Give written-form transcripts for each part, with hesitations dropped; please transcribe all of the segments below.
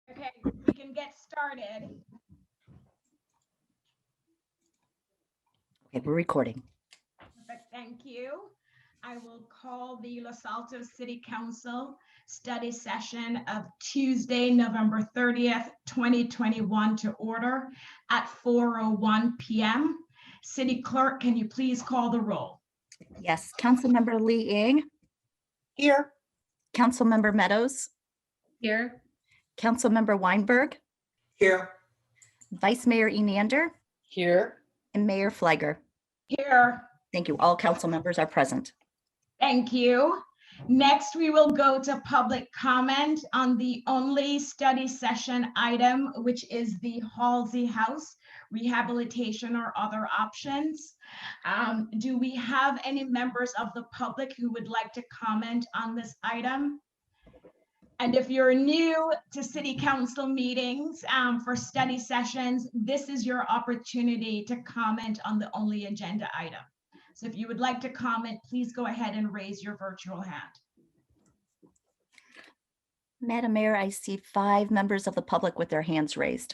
Okay, we can get started. Okay, we're recording. Perfect, thank you. I will call the Los Altos City Council study session of Tuesday, November 30th, 2021 to order at 4:01 p.m. City Clerk, can you please call the roll? Yes, Councilmember Lee Ing, Here. Councilmember Meadows, Here. Councilmember Weinberg, Here. Vice Mayor Enander, Here. and Mayor Fliger. Here. Thank you. All council members are present. Thank you. Next, we will go to public comment on the only study session item, which is the Halsey House rehabilitation or other options. Do we have any members of the public who would like to comment on this item? And if you're new to city council meetings for study sessions, this is your opportunity to comment on the only agenda item. So if you would like to comment, please go ahead and raise your virtual hand. Madam Mayor, I see 5 members of the public with their hands raised.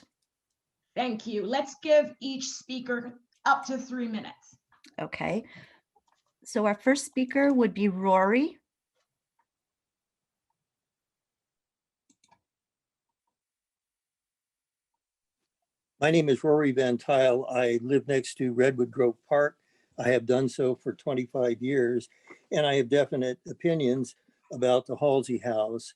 Thank you. Let's give each speaker up to 3 minutes. Okay. So our first speaker would be Rory. My name is Rory Van Tile. I live next to Redwood Grove Park. I have done so for 25 years, and I have definite opinions about the Halsey House.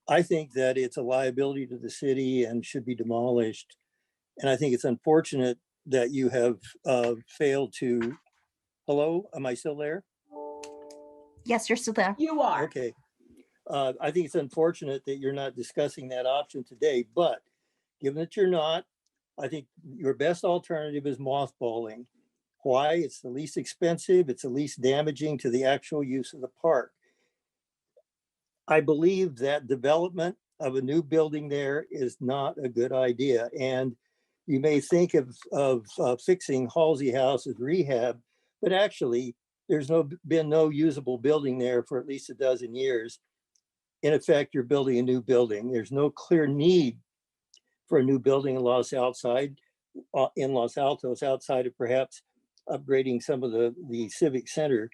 I think that it's a liability to the city and should be demolished. And I think it's unfortunate that you have failed to, hello, am I still there? Yes, you're still there. You are. Okay. I think it's unfortunate that you're not discussing that option today, but given that you're not, I think your best alternative is mothballing. Why? It's the least expensive, it's the least damaging to the actual use of the park. I believe that development of a new building there is not a good idea. And you may think of fixing Halsey House as rehab, but actually there's been no usable building there for at least a dozen years. In effect, you're building a new building. There's no clear need for a new building in Los Altos, outside of perhaps upgrading some of the civic center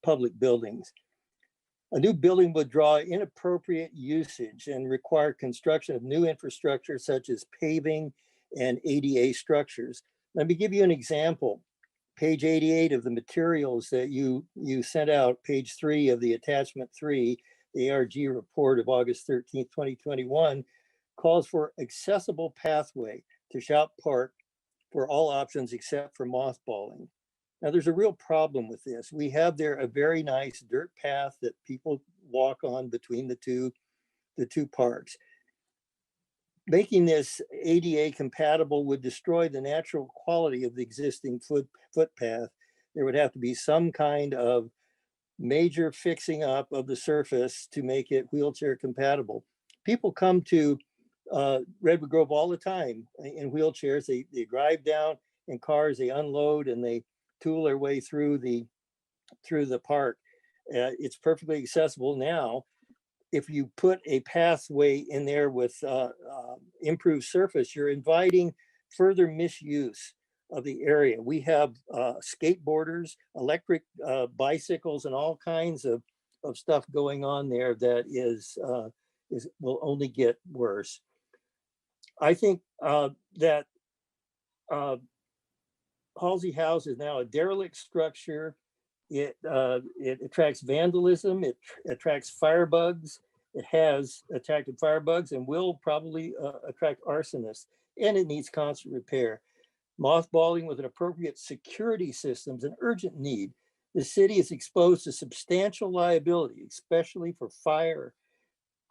public buildings. A new building would draw inappropriate usage and require construction of new infrastructure such as paving and ADA structures. Let me give you an example. Page 88 of the materials that you sent out, page 3 of the attachment 3, the ARG report of August 13th, 2021, calls for accessible pathway to Shoup Park for all options except for mothballing. Now, there's a real problem with this. We have there a very nice dirt path that people walk on between the two parks. Making this ADA compatible would destroy the natural quality of the existing footpath. There would have to be some kind of major fixing up of the surface to make it wheelchair compatible. People come to Redwood Grove all the time in wheelchairs. They drive down in cars, they unload, and they tool their way through the park. It's perfectly accessible now. If you put a pathway in there with improved surface, you're inviting further misuse of the area. We have skateboarders, electric bicycles, and all kinds of stuff going on there that will only get worse. I think that Halsey House is now a derelict structure. It attracts vandalism. It attracts firebugs. It has attracted firebugs and will probably attract arsonists. And it needs constant repair. Mothballing with an appropriate security system is an urgent need. The city is exposed to substantial liability, especially for fire.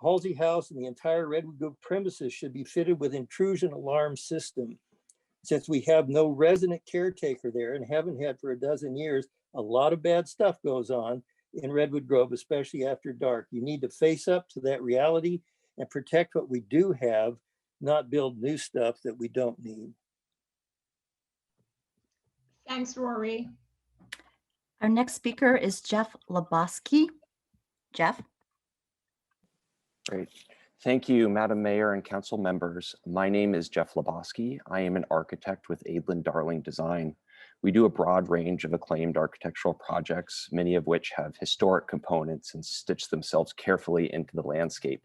Halsey House and the entire Redwood Grove premises should be fitted with intrusion alarm system. Since we have no resident caretaker there and haven't had for a dozen years, a lot of bad stuff goes on in Redwood Grove, especially after dark. You need to face up to that reality and protect what we do have, not build new stuff that we don't need. Thanks, Rory. Our next speaker is Jeff Lebowski. Jeff? Great. Thank you, Madam Mayor and council members. My name is Jeff Lebowski. I am an architect with Adlin Darling Design. We do a broad range of acclaimed architectural projects, many of which have historic components and stitch themselves carefully into the landscape.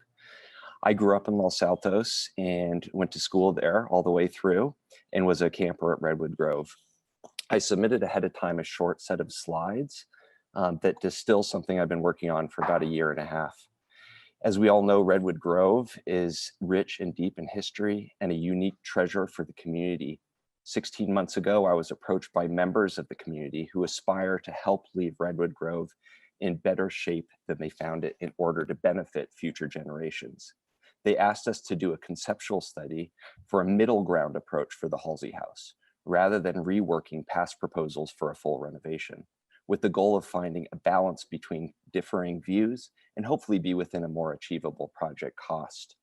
I grew up in Los Altos and went to school there all the way through and was a camper at Redwood Grove. I submitted ahead of time a short set of slides that distill something I've been working on for about a year and a half. As we all know, Redwood Grove is rich and deep in history and a unique treasure for the community. 16 months ago, I was approached by members of the community who aspire to help leave Redwood Grove in better shape than they found it in order to benefit future generations. They asked us to do a conceptual study for a middle ground approach for the Halsey House, rather than reworking past proposals for a full renovation, with the goal of finding a balance between differing views and hopefully be within a more achievable project cost.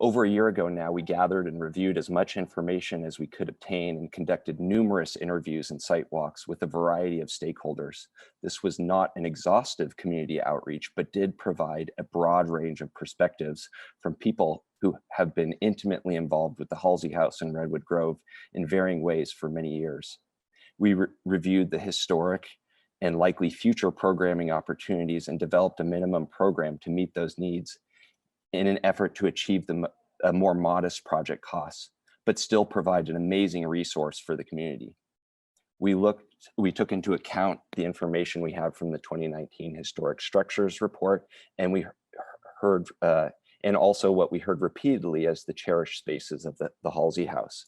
Over a year ago now, we gathered and reviewed as much information as we could obtain and conducted numerous interviews and site walks with a variety of stakeholders. This was not an exhaustive community outreach, but did provide a broad range of perspectives from people who have been intimately involved with the Halsey House in Redwood Grove in varying ways for many years. We reviewed the historic and likely future programming opportunities and developed a minimum program to meet those needs in an effort to achieve a more modest project costs, but still provide an amazing resource for the community. We took into account the information we had from the 2019 Historic Structures Report, and we heard, and also what we heard repeatedly as the cherished spaces of the Halsey House.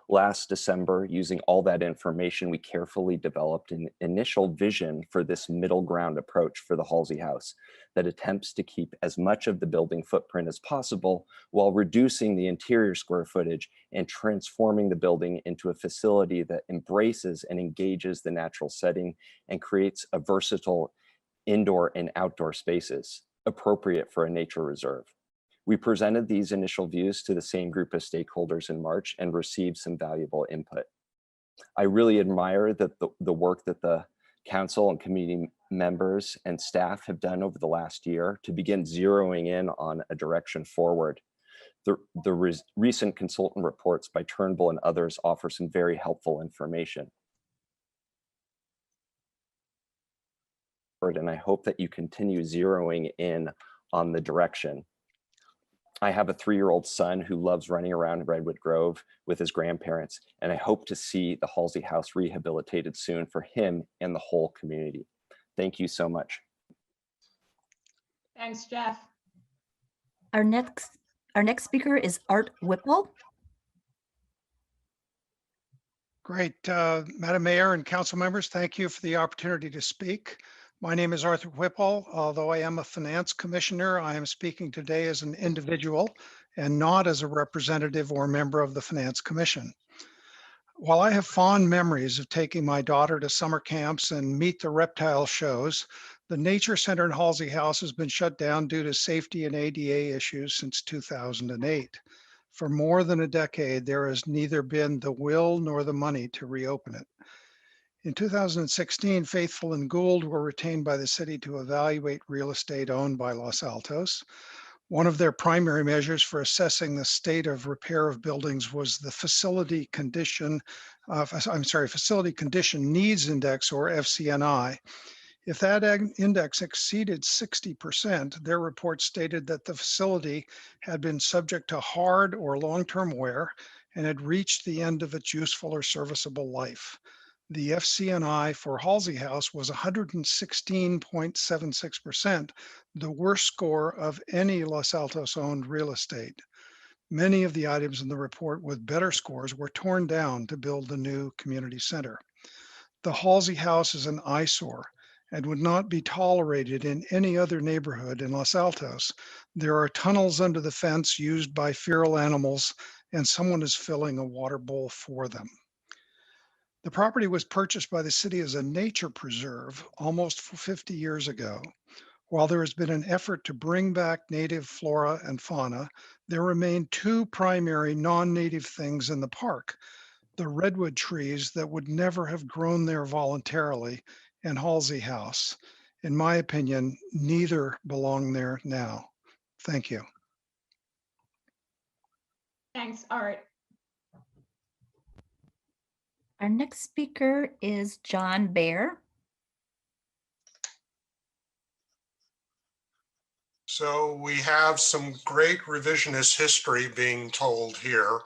Last December, using all that information, we carefully developed an initial vision for this middle ground approach for the Halsey House that attempts to keep as much of the building footprint as possible while reducing the interior square footage and transforming the building into a facility that embraces and engages the natural setting and creates a versatile indoor and outdoor spaces appropriate for a nature reserve. We presented these initial views to the same group of stakeholders in March and received some valuable input. I really admire that the work that the council and community members and staff have done over the last year to begin zeroing in on a direction forward. The recent consultant reports by Turnbull and others offer some very helpful information. And I hope that you continue zeroing in on the direction. I have a 3-year-old son who loves running around Redwood Grove with his grandparents, and I hope to see the Halsey House rehabilitated soon for him and the whole community. Thank you so much. Thanks, Jeff. Our next speaker is Art Whipple. Great. Madam Mayor and council members, thank you for the opportunity to speak. My name is Arthur Whipple. Although I am a finance commissioner, I am speaking today as an individual and not as a representative or member of the Finance Commission. While I have fond memories of taking my daughter to summer camps and meet the reptile shows, the Nature Center in Halsey House has been shut down due to safety and ADA issues since 2008. For more than a decade, there has neither been the will nor the money to reopen it. In 2016, Faithful and Gould were retained by the city to evaluate real estate owned by Los Altos. One of their primary measures for assessing the state of repair of buildings was the Facility Condition Needs Index, or FCNI. If that index exceeded 60%, their report stated that the facility had been subject to hard or long-term wear and had reached the end of its useful or serviceable life. The FCNI for Halsey House was 116.76%, the worst score of any Los Altos owned real estate. Many of the items in the report with better scores were torn down to build the new community center. The Halsey House is an eyesore and would not be tolerated in any other neighborhood in Los Altos. There are tunnels under the fence used by feral animals, and someone is filling a water bowl for them. The property was purchased by the city as a nature preserve almost 50 years ago. While there has been an effort to bring back native flora and fauna, there remain 2 primary non-native things in the park: the redwood trees that would never have grown there voluntarily, and Halsey House. In my opinion, neither belong there now. Thank you. Thanks, Art. Our next speaker is John Baer. So we have some great revisionist history being told here,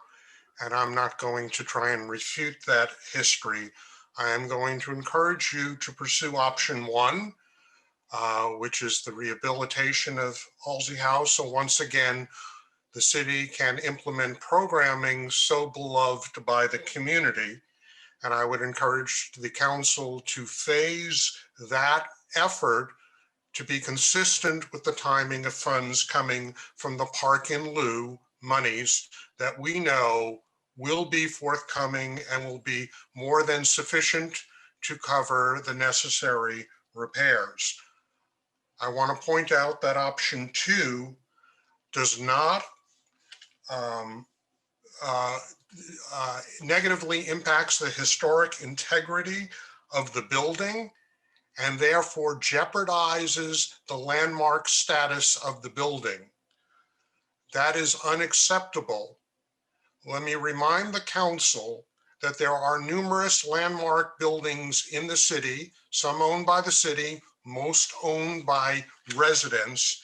and I'm not going to try and refute that history. I am going to encourage you to pursue option one, which is the rehabilitation of Halsey House. So once again, the city can implement programming so beloved by the community. And I would encourage the council to phase that effort to be consistent with the timing of funds coming from the park in lieu monies that we know will be forthcoming and will be more than sufficient to cover the necessary repairs. I want to point out that option two does not negatively impacts the historic integrity of the building and therefore jeopardizes the landmark status of the building. That is unacceptable. Let me remind the council that there are numerous landmark buildings in the city, some owned by the city, most owned by residents.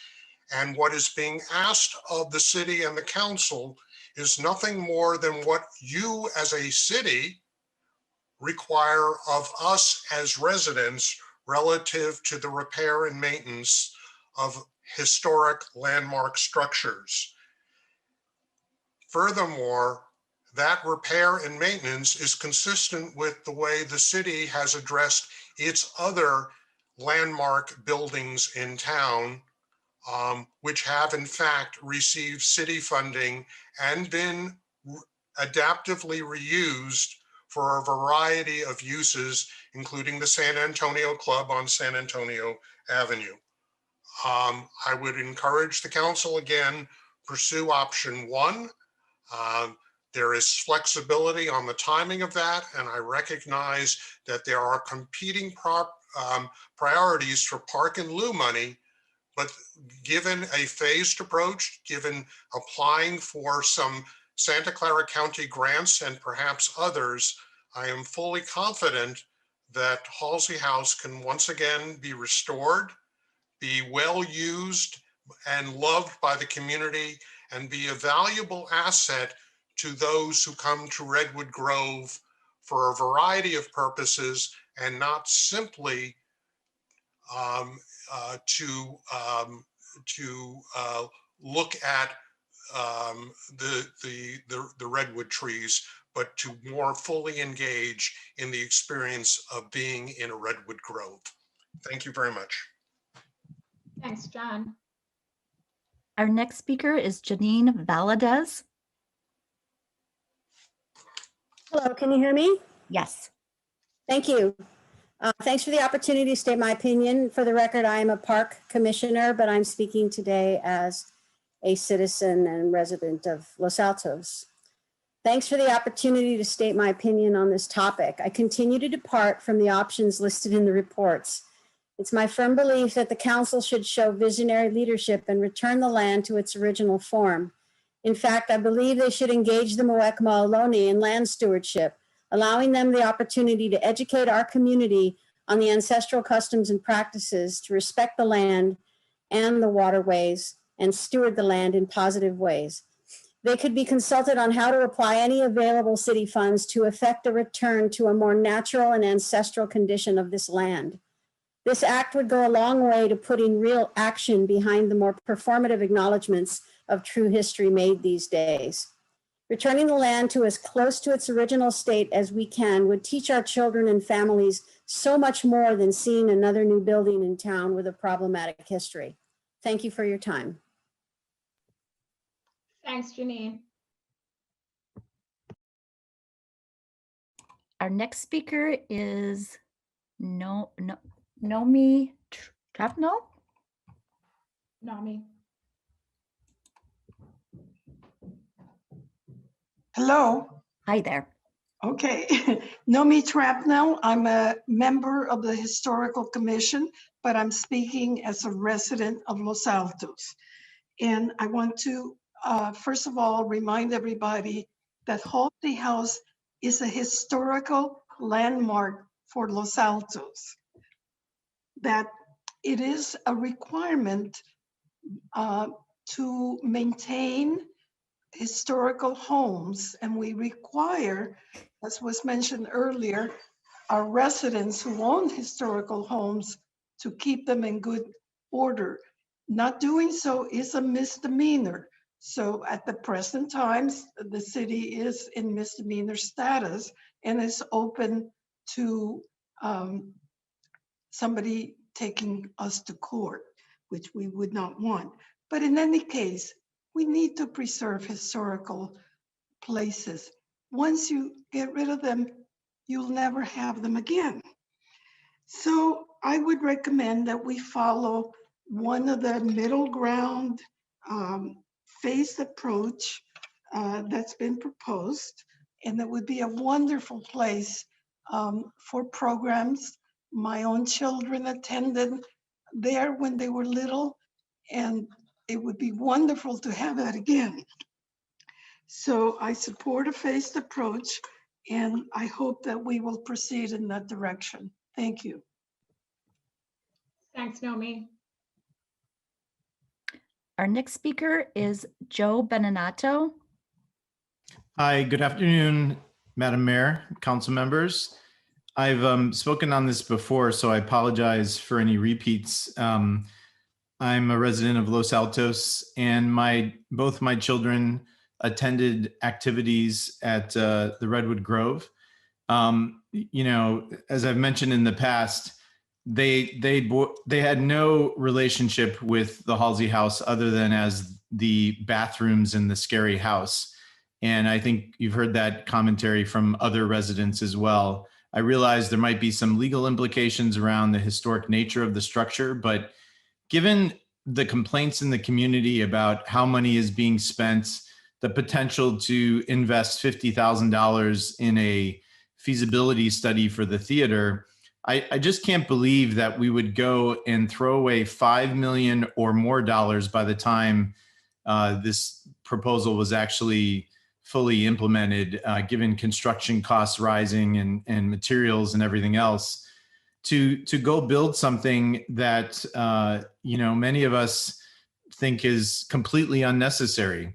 And what is being asked of the city and the council is nothing more than what you as a city require of us as residents relative to the repair and maintenance of historic landmark structures. Furthermore, that repair and maintenance is consistent with the way the city has addressed its other landmark buildings in town, which have in fact received city funding and been adaptively reused for a variety of uses, including the San Antonio Club on San Antonio Avenue. I would encourage the council again, pursue option one. There is flexibility on the timing of that, and I recognize that there are competing priorities for park and lieu money, but given a phased approach, given applying for some Santa Clara County grants and perhaps others, I am fully confident that Halsey House can once again be restored, be well used and loved by the community, and be a valuable asset to those who come to Redwood Grove for a variety of purposes and not simply to look at the redwood trees, but to more fully engage in the experience of being in a redwood grove. Thank you very much. Thanks, John. Our next speaker is Janine Valadez. Hello, can you hear me? Yes. Thank you. Thanks for the opportunity to state my opinion. For the record, I am a park commissioner, but I'm speaking today as a citizen and resident of Los Altos. Thanks for the opportunity to state my opinion on this topic. I continue to depart from the options listed in the reports. It's my firm belief that the council should show visionary leadership and return the land to its original form. In fact, I believe they should engage the Moekma Ohlone in land stewardship, allowing them the opportunity to educate our community on the ancestral customs and practices to respect the land and the waterways and steward the land in positive ways. They could be consulted on how to apply any available city funds to effect a return to a more natural and ancestral condition of this land. This act would go a long way to putting real action behind the more performative acknowledgements of true history made these days. Returning the land to as close to its original state as we can would teach our children and families so much more than seeing another new building in town with a problematic history. Thank you for your time. Thanks, Janine. Our next speaker is Nomi Trapno. Nami. Hello. Hi there. Okay. Nomi Trapno. I'm a member of the Historical Commission, but I'm speaking as a resident of Los Altos. And I want to, first of all, remind everybody that Halsey House is a historical landmark for Los Altos, that it is a requirement to maintain historical homes, and we require, as was mentioned earlier, our residents who own historical homes to keep them in good order. Not doing so is a misdemeanor. So at the present times, the city is in misdemeanor status and is open to somebody taking us to court, which we would not want. But in any case, we need to preserve historical places. Once you get rid of them, you'll never have them again. So I would recommend that we follow one of the middle ground phased approach that's been proposed, and that would be a wonderful place for programs. My own children attended there when they were little, and it would be wonderful to have that again. So I support a phased approach, and I hope that we will proceed in that direction. Thank you. Thanks, Nomi. Our next speaker is Joe Benonato. Hi, good afternoon, Madam Mayor, council members. I've spoken on this before, so I apologize for any repeats. I'm a resident of Los Altos, and both my children attended activities at the Redwood Grove. You know, as I've mentioned in the past, they had no relationship with the Halsey house other than as the bathrooms in the scary house. And I think you've heard that commentary from other residents as well. I realize there might be some legal implications around the historic nature of the structure, but given the complaints in the community about how money is being spent, the potential to invest $50,000 in a feasibility study for the theater, I just can't believe that we would go and throw away $5 million or more by the time this proposal was actually fully implemented, given construction costs rising and materials and everything else, to go build something that you know, many of us think is completely unnecessary.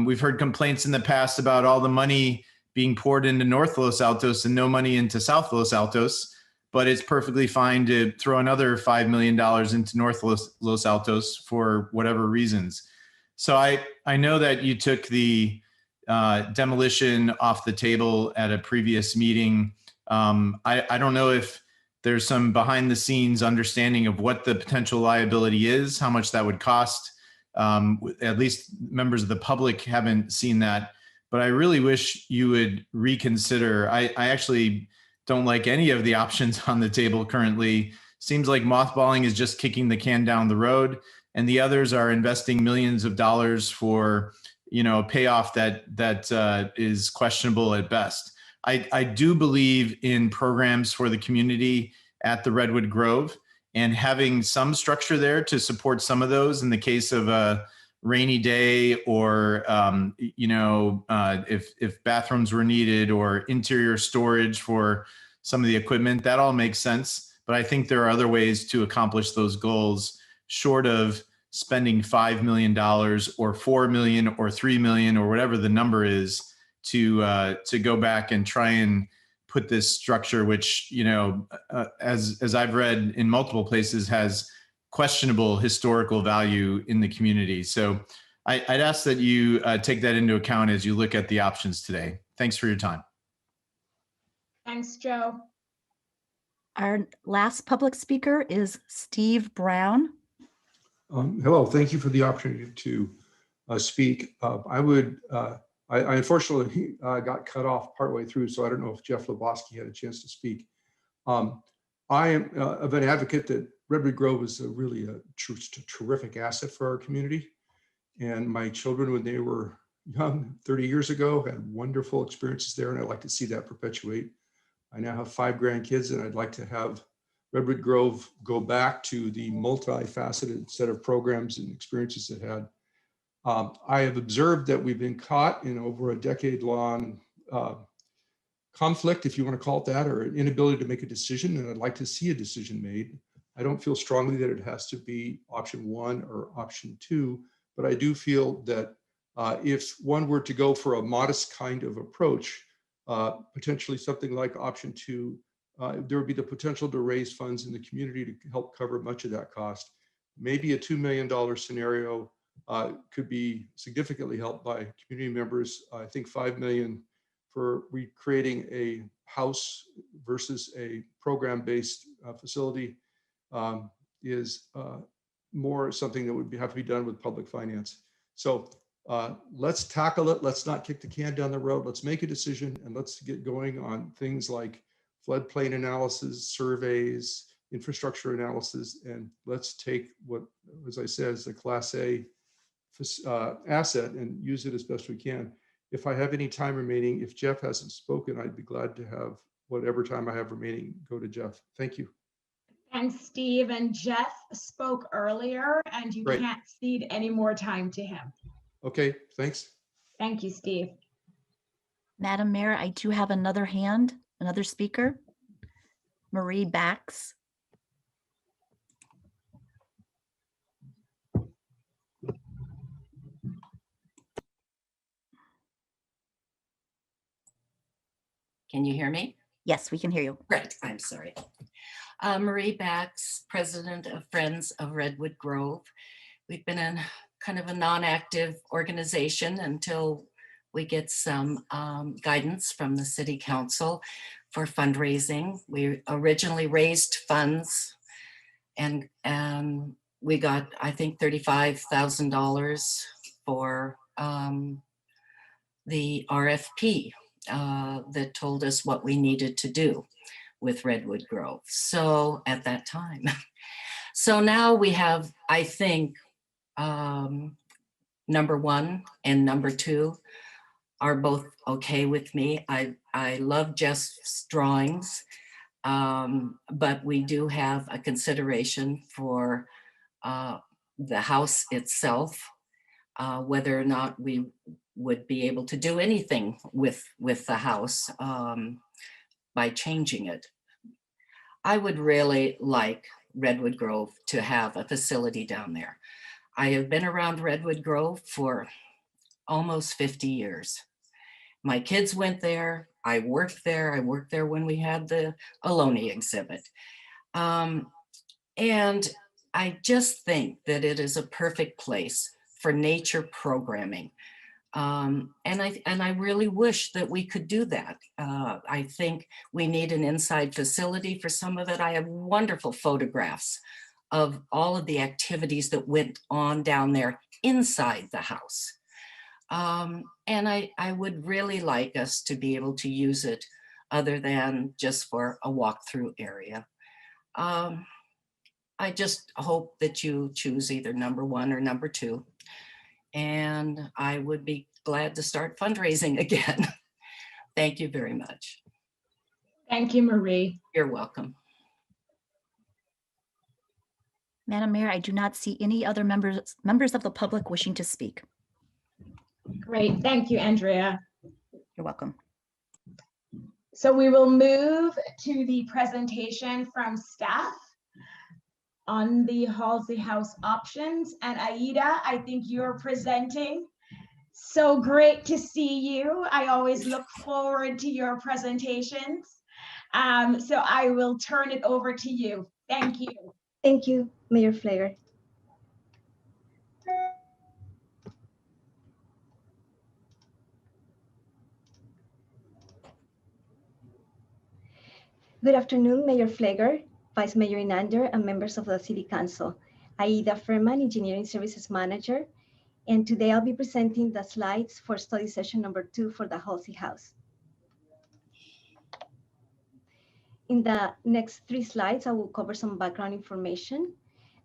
We've heard complaints in the past about all the money being poured into North Los Altos and no money into South Los Altos, but it's perfectly fine to throw another $5 million into North Los Altos for whatever reasons. So I know that you took the demolition off the table at a previous meeting. I don't know if there's some behind the scenes understanding of what the potential liability is, how much that would cost. At least members of the public haven't seen that, but I really wish you would reconsider. I actually don't like any of the options on the table currently. Seems like mothballing is just kicking the can down the road, and the others are investing millions of dollars for, you know, a payoff that is questionable at best. I do believe in programs for the community at the Redwood Grove, and having some structure there to support some of those in the case of a rainy day, or you know, if bathrooms were needed, or interior storage for some of the equipment, that all makes sense. But I think there are other ways to accomplish those goals short of spending $5 million or $4 million or $3 million or whatever the number is to go back and try and put this structure, which, you know, as I've read in multiple places, has questionable historical value in the community. So I'd ask that you take that into account as you look at the options today. Thanks for your time. Thanks, Joe. Our last public speaker is Steve Brown. Hello, thank you for the opportunity to speak. I unfortunately got cut off partway through, so I don't know if Jeff Lebowski had a chance to speak. I am of an advocate that Redwood Grove is really a terrific asset for our community. And my children, when they were young, 30 years ago, had wonderful experiences there, and I'd like to see that perpetuate. I now have 5 grandkids, and I'd like to have Redwood Grove go back to the multifaceted set of programs and experiences it had I have observed that we've been caught in over a decade-long conflict, if you want to call it that, or an inability to make a decision, and I'd like to see a decision made. I don't feel strongly that it has to be option 1 or option 2, but I do feel that if one were to go for a modest kind of approach, potentially something like option 2, there would be the potential to raise funds in the community to help cover much of that cost. Maybe a $2 million scenario could be significantly helped by community members. I think $5 million for recreating a house versus a program-based facility is more something that would have to be done with public finance. So let's tackle it. Let's not kick the can down the road. Let's make a decision and let's get going on things like floodplain analysis, surveys, infrastructure analysis, and let's take what, as I said, is a Class A asset and use it as best we can. If I have any time remaining, if Jeff hasn't spoken, I'd be glad to have whatever time I have remaining go to Jeff. Thank you. Thanks, Steve. And Jeff spoke earlier, and you Great. can't cede any more time to him. Okay, thanks. Thank you, Steve. Madam Mayor, I do have another hand, another speaker, Marie Bax. Can you hear me? Yes, we can hear you. Great, I'm sorry. Marie Bax, President of Friends of Redwood Grove. We've been in kind of a non-active organization until we get some guidance from the City Council for fundraising. We originally raised funds and we got, I think, $35,000 for the RFP that told us what we needed to do with Redwood Grove. So at that time, so now we have, I think, number 1 and number 2 are both okay with me. I love Jeff's drawings, but we do have a consideration for the house itself, whether or not we would be able to do anything with the house by changing it. I would really like Redwood Grove to have a facility down there. I have been around Redwood Grove for almost 50 years. My kids went there. I worked there. I worked there when we had the Ohlone exhibit. And I just think that it is a perfect place for nature programming. And I really wish that we could do that. I think we need an inside facility for some of it. I have wonderful photographs of all of the activities that went on down there inside the house. And I would really like us to be able to use it other than just for a walkthrough area. I just hope that you choose either number 1 or number 2. And I would be glad to start fundraising again. Thank you very much. Thank you, Marie. You're welcome. Madam Mayor, I do not see any other members of the public wishing to speak. Great. Thank you, Andrea. You're welcome. So we will move to the presentation from staff on the Halsey House options. And Aida, I think you're presenting. So great to see you. I always look forward to your presentations. So I will turn it over to you. Thank you. Thank you, Mayor Pfleger. Good afternoon, Mayor Pfleger, Vice Mayor Inander, and members of the City Council. Aida Ferman, Engineering Services Manager, and today I'll be presenting the slides for study session number 2 for the Halsey House. In the next 3 slides, I will cover some background information.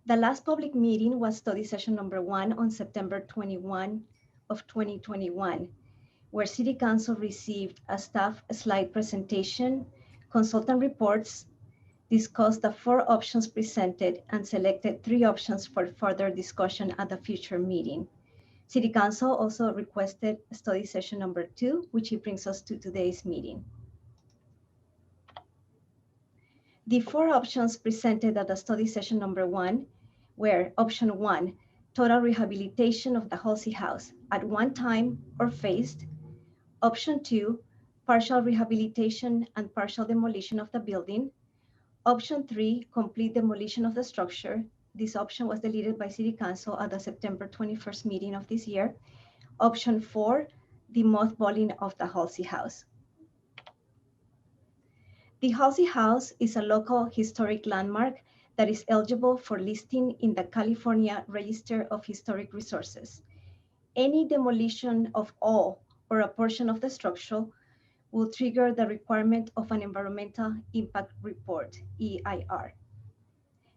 The last public meeting was study session number 1 on September 21 of 2021, where City Council received a staff slide presentation, consultant reports, discussed the 4 options presented, and selected 3 options for further discussion at the future meeting. City Council also requested study session number 2, which brings us to today's meeting. The 4 options presented at the study session number 1 were option 1, total rehabilitation of the Halsey house at one time or phased. Option 2, partial rehabilitation and partial demolition of the building. Option 3, complete demolition of the structure. This option was deleted by City Council at the September 21st meeting of this year. Option 4, the mothballing of the Halsey house. The Halsey house is a local historic landmark that is eligible for listing in the California Register of Historic Resources. Any demolition of all or a portion of the structure will trigger the requirement of an environmental impact report, EIR.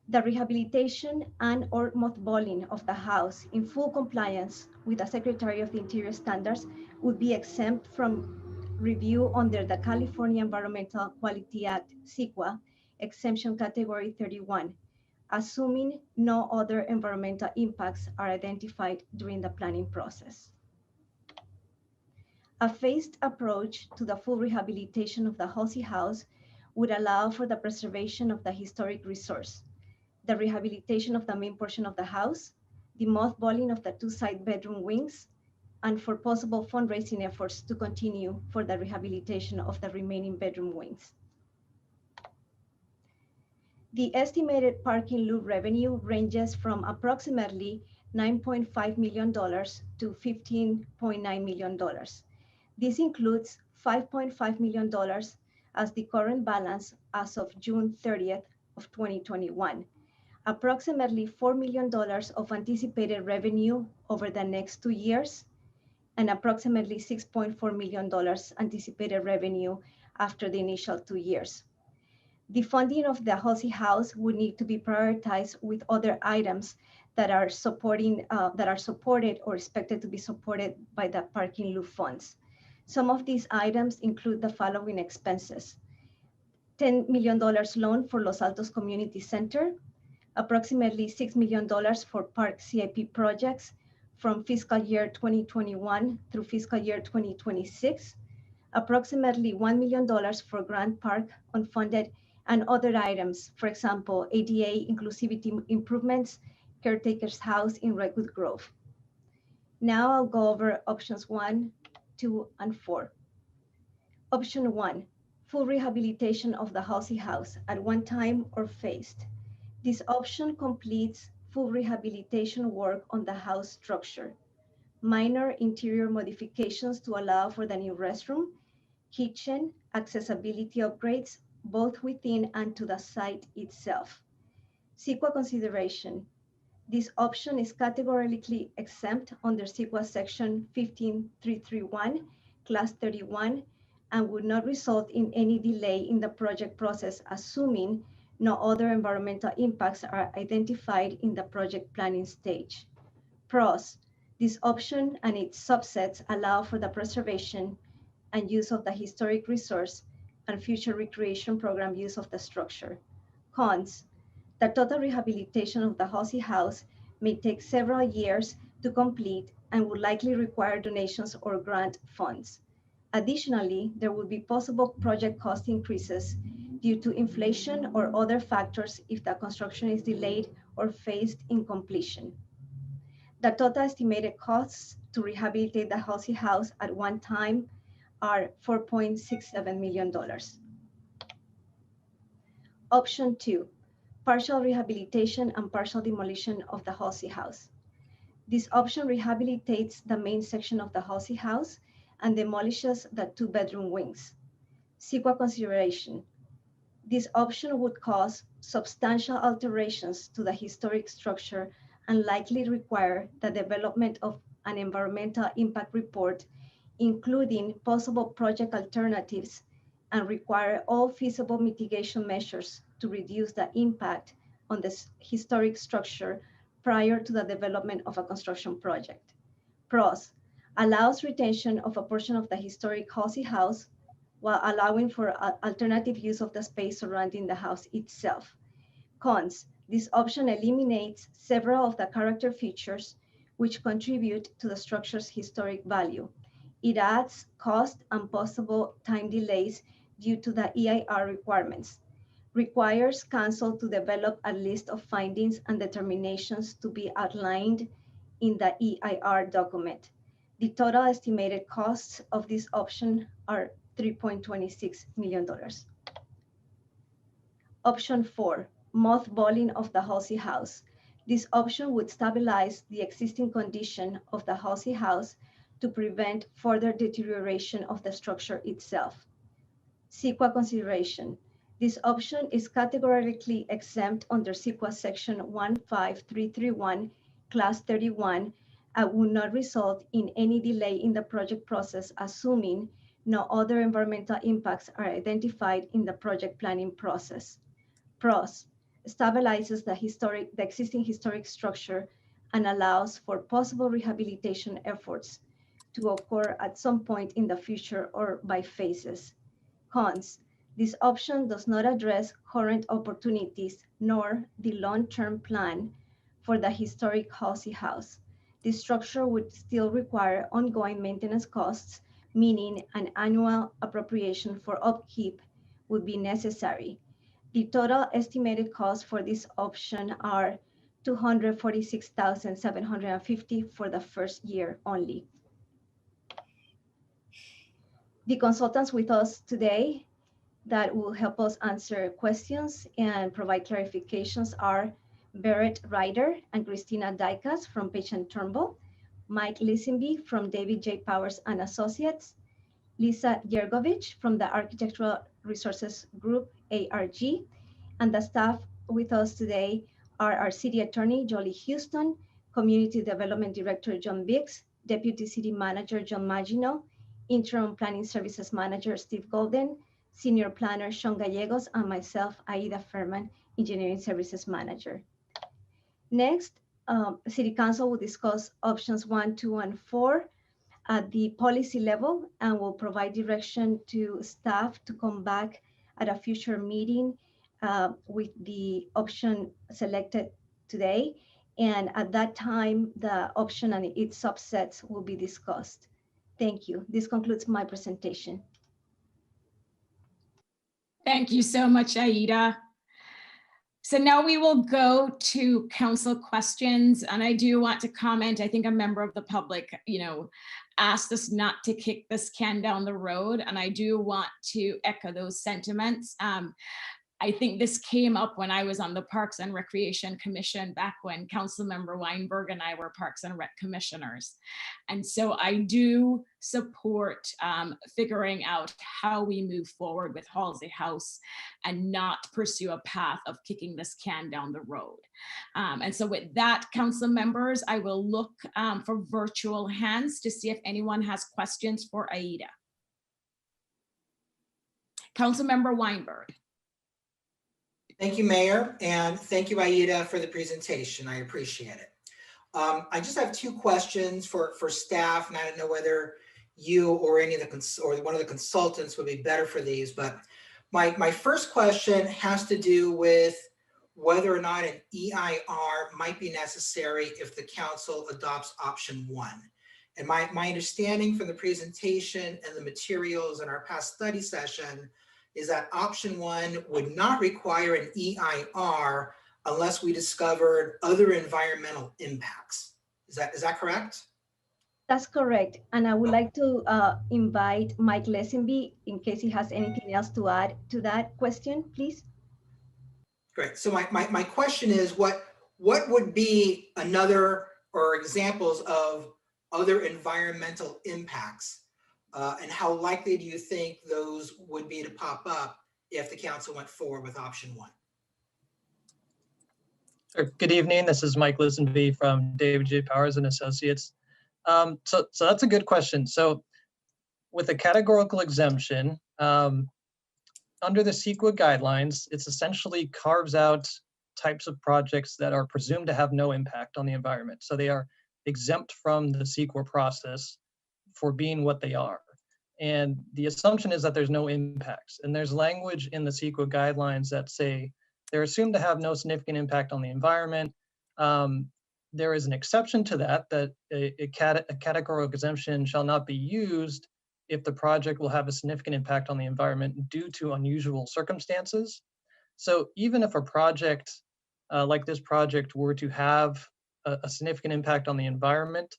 The rehabilitation and or mothballing of the house in full compliance with the Secretary of the Interior standards would be exempt from review under the California Environmental Quality Act, CEQA, exemption category 31, assuming no other environmental impacts are identified during the planning process. A phased approach to the full rehabilitation of the Halsey house would allow for the preservation of the historic resource, the rehabilitation of the main portion of the house, the mothballing of the 2 side bedroom wings, and for possible fundraising efforts to continue for the rehabilitation of the remaining bedroom wings. The estimated parking loop revenue ranges from approximately $9.5 million to $15.9 million. This includes $5.5 million as the current balance as of June 30th of 2021, approximately $4 million of anticipated revenue over the next 2 years, and approximately $6.4 million anticipated revenue after the initial 2 years. The funding of the Halsey house would need to be prioritized with other items that are supported or expected to be supported by the parking loop funds. Some of these items include the following expenses: $10 million loan for Los Altos Community Center, approximately $6 million for park CIP projects from fiscal year 2021 through fiscal year 2026, approximately $1 million for Grand Park unfunded and other items, for example, ADA inclusivity improvements, caretaker's house in Redwood Grove. Now I'll go over options 1, 2, and 4. Option 1, full rehabilitation of the Halsey house at one time or phased. This option completes full rehabilitation work on the house structure, minor interior modifications to allow for the new restroom, kitchen, accessibility upgrades, both within and to the site itself. CEQA consideration. This option is categorically exempt under CEQA section 15331, class 31, and would not result in any delay in the project process, assuming no other environmental impacts are identified in the project planning stage. Pros, this option and its subsets allow for the preservation and use of the historic resource and future recreation program use of the structure. Cons, the total rehabilitation of the Halsey house may take several years to complete and would likely require donations or grant funds. Additionally, there will be possible project cost increases due to inflation or other factors if the construction is delayed or phased in completion. The total estimated costs to rehabilitate the Halsey house at one time are $4.67 million. Option 2, partial rehabilitation and partial demolition of the Halsey house. This option rehabilitates the main section of the Halsey house and demolishes the 2 bedroom wings. CEQA consideration. This option would cause substantial alterations to the historic structure and likely require the development of an environmental impact report, including possible project alternatives, and require all feasible mitigation measures to reduce the impact on this historic structure prior to the development of a construction project. Pros, allows retention of a portion of the historic Halsey house while allowing for alternative use of the space surrounding the house itself. Cons, this option eliminates several of the character features which contribute to the structure's historic value. It adds cost and possible time delays due to the EIR requirements, requires council to develop a list of findings and determinations to be outlined in the EIR document. The total estimated costs of this option are $3.26 million. Option 4, mothballing of the Halsey house. This option would stabilize the existing condition of the Halsey house to prevent further deterioration of the structure itself. CEQA consideration. This option is categorically exempt under CEQA section 15331, class 31, and will not result in any delay in the project process, assuming no other environmental impacts are identified in the project planning process. Pros, stabilizes the existing historic structure and allows for possible rehabilitation efforts to occur at some point in the future or by phases. Cons, this option does not address current opportunities nor the long-term plan for the historic Halsey house. This structure would still require ongoing maintenance costs, meaning an annual appropriation for upkeep would be necessary. The total estimated costs for this option are $246,750 for the first year only. The consultants with us today that will help us answer questions and provide clarifications are Barrett Ryder and Christina Dicas from Page & Turnbull, Mike Lisenby from David J. Powers and Associates, Lisa Yergovich from the Architectural Resources Group, ARG, and the staff with us today are our City Attorney, Jolie Houston, Community Development Director, John Biggs, Deputy City Manager, John Magino, Interim Planning Services Manager, Steve Golden, Senior Planner, Sean Gallegos, and myself, Aida Furman, Engineering Services Manager. Next, City Council will discuss options 1, 2, and 4 at the policy level and will provide direction to staff to come back at a future meeting with the option selected today. And at that time, the option and its subsets will be discussed. Thank you. This concludes my presentation. Thank you so much, Aida. So now we will go to council questions. And I do want to comment, I think a member of the public, asked us not to kick this can down the road. And I do want to echo those sentiments. I think this came up when I was on the Parks and Recreation Commission back when Councilmember Weinberg and I were Parks and Rec Commissioners. And so I do support figuring out how we move forward with Halsey House and not pursue a path of kicking this can down the road. And so with that, council members, I will look for virtual hands to see if anyone has questions for Aida. Councilmember Weinberg. Thank you, Mayor, and thank you, Aida, for the presentation. I appreciate it. I just have two questions for staff, and I don't know whether you or any of the or one of the consultants would be better for these. But my first question has to do with whether or not an EIR might be necessary if the council adopts option 1. And my understanding from the presentation and the materials in our past study session is that option 1 would not require an EIR unless we discovered other environmental impacts. Is that correct? That's correct. And I would like to invite Mike Lesenby in case he has anything else to add to that question, please. Great. So my question is, what would be another or examples of other environmental impacts? And how likely do you think those would be to pop up if the council went forward with option 1? Sure. Good evening. This is Mike Lisenby from David J. Powers and Associates. So that's a good question. So with a categorical exemption, under the CEQA guidelines, it's essentially carves out types of projects that are presumed to have no impact on the environment. So they are exempt from the CEQA process for being what they are. And the assumption is that there's no impacts. And there's language in the CEQA guidelines that say they're assumed to have no significant impact on the environment. there is an exception to that, that a categorical exemption shall not be used if the project will have a significant impact on the environment due to unusual circumstances. So even if a project like this project were to have a significant impact on the environment,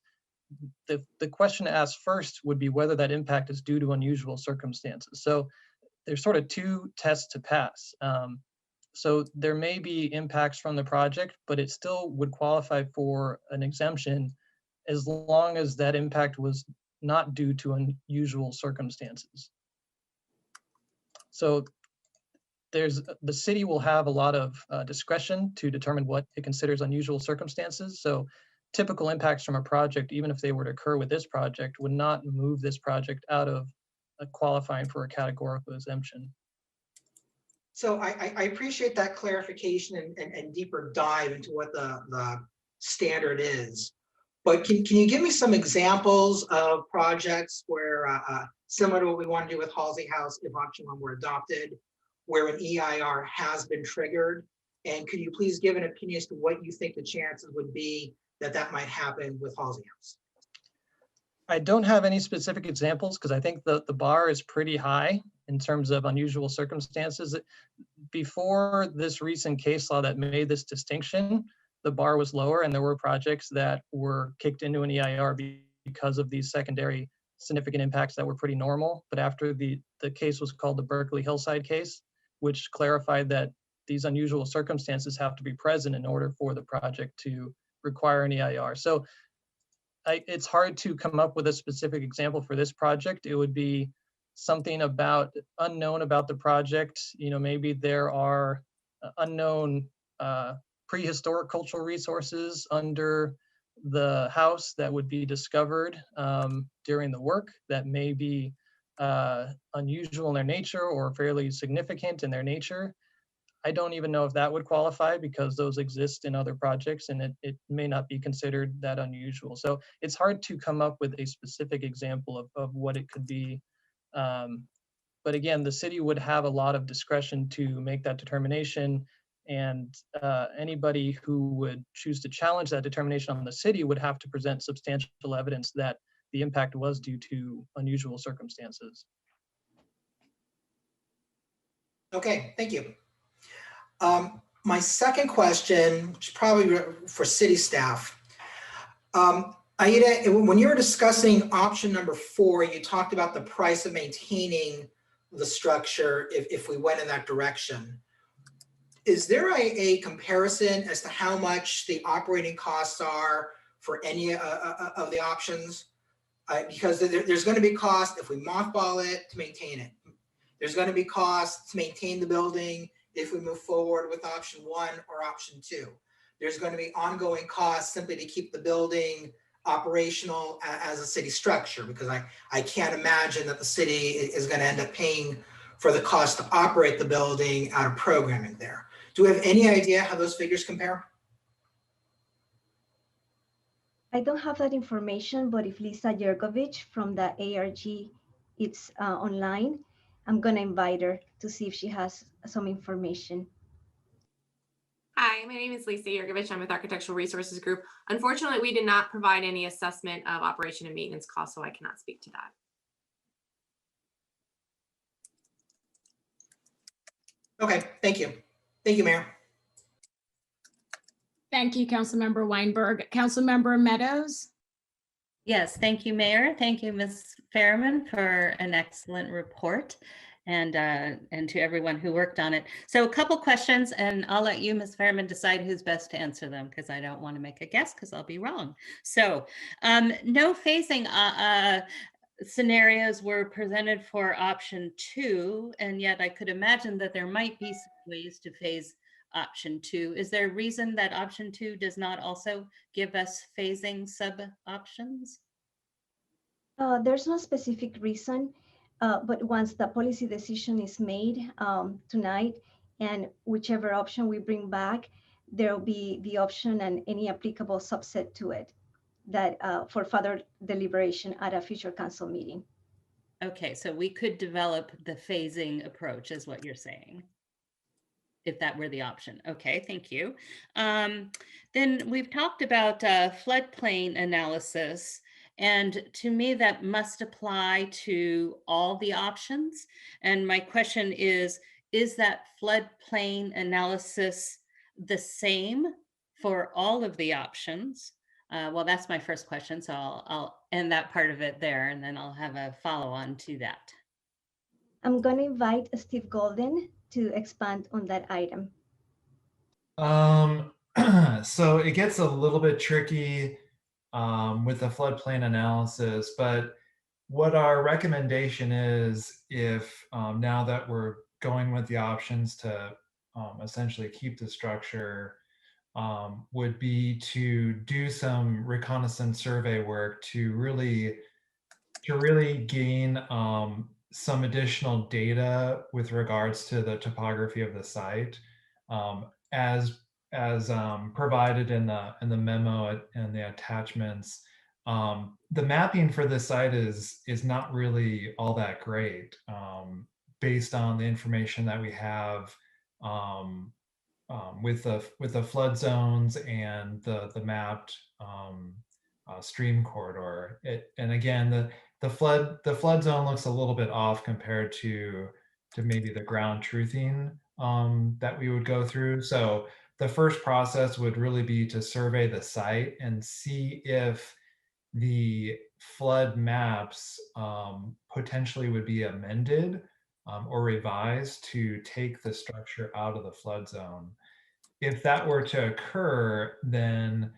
the question asked first would be whether that impact is due to unusual circumstances. So there's sort of two tests to pass. So there may be impacts from the project, but it still would qualify for an exemption as long as that impact was not due to unusual circumstances. So the city will have a lot of discretion to determine what it considers unusual circumstances. So typical impacts from a project, even if they were to occur with this project, would not move this project out of qualifying for a categorical exemption. So I appreciate that clarification and deeper dive into what the standard is. But can you give me some examples of projects where, similar to what we want to do with Halsey House, if option 1 were adopted, where an EIR has been triggered? And could you please give an opinion as to what you think the chances would be that that might happen with Halsey House? I don't have any specific examples because I think the bar is pretty high in terms of unusual circumstances. Before this recent case law that made this distinction, the bar was lower and there were projects that were kicked into an EIR because of these secondary significant impacts that were pretty normal. But after the case was called the Berkeley Hillside case, which clarified that these unusual circumstances have to be present in order for the project to require an EIR. So it's hard to come up with a specific example for this project. It would be something about unknown about the project. You know, maybe there are unknown prehistoric cultural resources under the house that would be discovered during the work that may be unusual in their nature or fairly significant in their nature. I don't even know if that would qualify because those exist in other projects and it may not be considered that unusual. So it's hard to come up with a specific example of what it could be. But again, the city would have a lot of discretion to make that determination, and anybody who would choose to challenge that determination on the city would have to present substantial evidence that the impact was due to unusual circumstances. Okay, thank you. My second question, which is probably for city staff. Aida, when you were discussing option number 4, you talked about the price of maintaining the structure if we went in that direction. Is there a comparison as to how much the operating costs are for any of the options? Because there's going to be cost if we mothball it to maintain it. There's going to be costs to maintain the building if we move forward with option 1 or option 2. There's going to be ongoing costs simply to keep the building operational as a city structure, because I can't imagine that the city is going to end up paying for the cost to operate the building out of programming there. Do we have any idea how those figures compare? I don't have that information, but if Lisa Yergovich from the ARG is online, I'm gonna invite her to see if she has some information. Hi, my name is Lisa Yergovich. I'm with Architectural Resources Group. Unfortunately, we did not provide any assessment of operation and maintenance costs, so I cannot speak to that. Okay, thank you. Thank you, Mayor. Thank you, Councilmember Weinberg. Councilmember Meadows. Yes, thank you, Mayor. Thank you, Ms. Fairman, for an excellent report, and to everyone who worked on it. So a couple questions, and I'll let you, Ms. Fairman, decide who's best to answer them, because I don't want to make a guess because I'll be wrong. So no phasing scenarios were presented for option 2, and yet I could imagine that there might be some ways to phase option 2. Is there a reason that option 2 does not also give us phasing sub options? There's no specific reason, but once the policy decision is made tonight, and whichever option we bring back, there will be the option and any applicable subset to it that for further deliberation at a future council meeting. Okay, so we could develop the phasing approach is what you're saying. if that were the option. Okay, thank you. Then we've talked about floodplain analysis. And to me, that must apply to all the options. And my question is that floodplain analysis the same for all of the options? Well, that's my first question. So I'll end that part of it there, and then I'll have a follow-on to that. I'm going to invite Steve Golden to expand on that item. So it gets a little bit tricky with the floodplain analysis, but what our recommendation is, if now that we're going with the options to essentially keep the structure, would be to do some reconnaissance survey work to really gain some additional data with regards to the topography of the site, as provided in the memo and the attachments. The mapping for this site is not really all that great, based on the information that we have with the flood zones and the mapped stream corridor. And again, the flood zone looks a little bit off compared to maybe the ground truthing that we would go through. So the first process would really be to survey the site and see if the flood maps potentially would be amended or revised to take the structure out of the flood zone. If that were to occur, then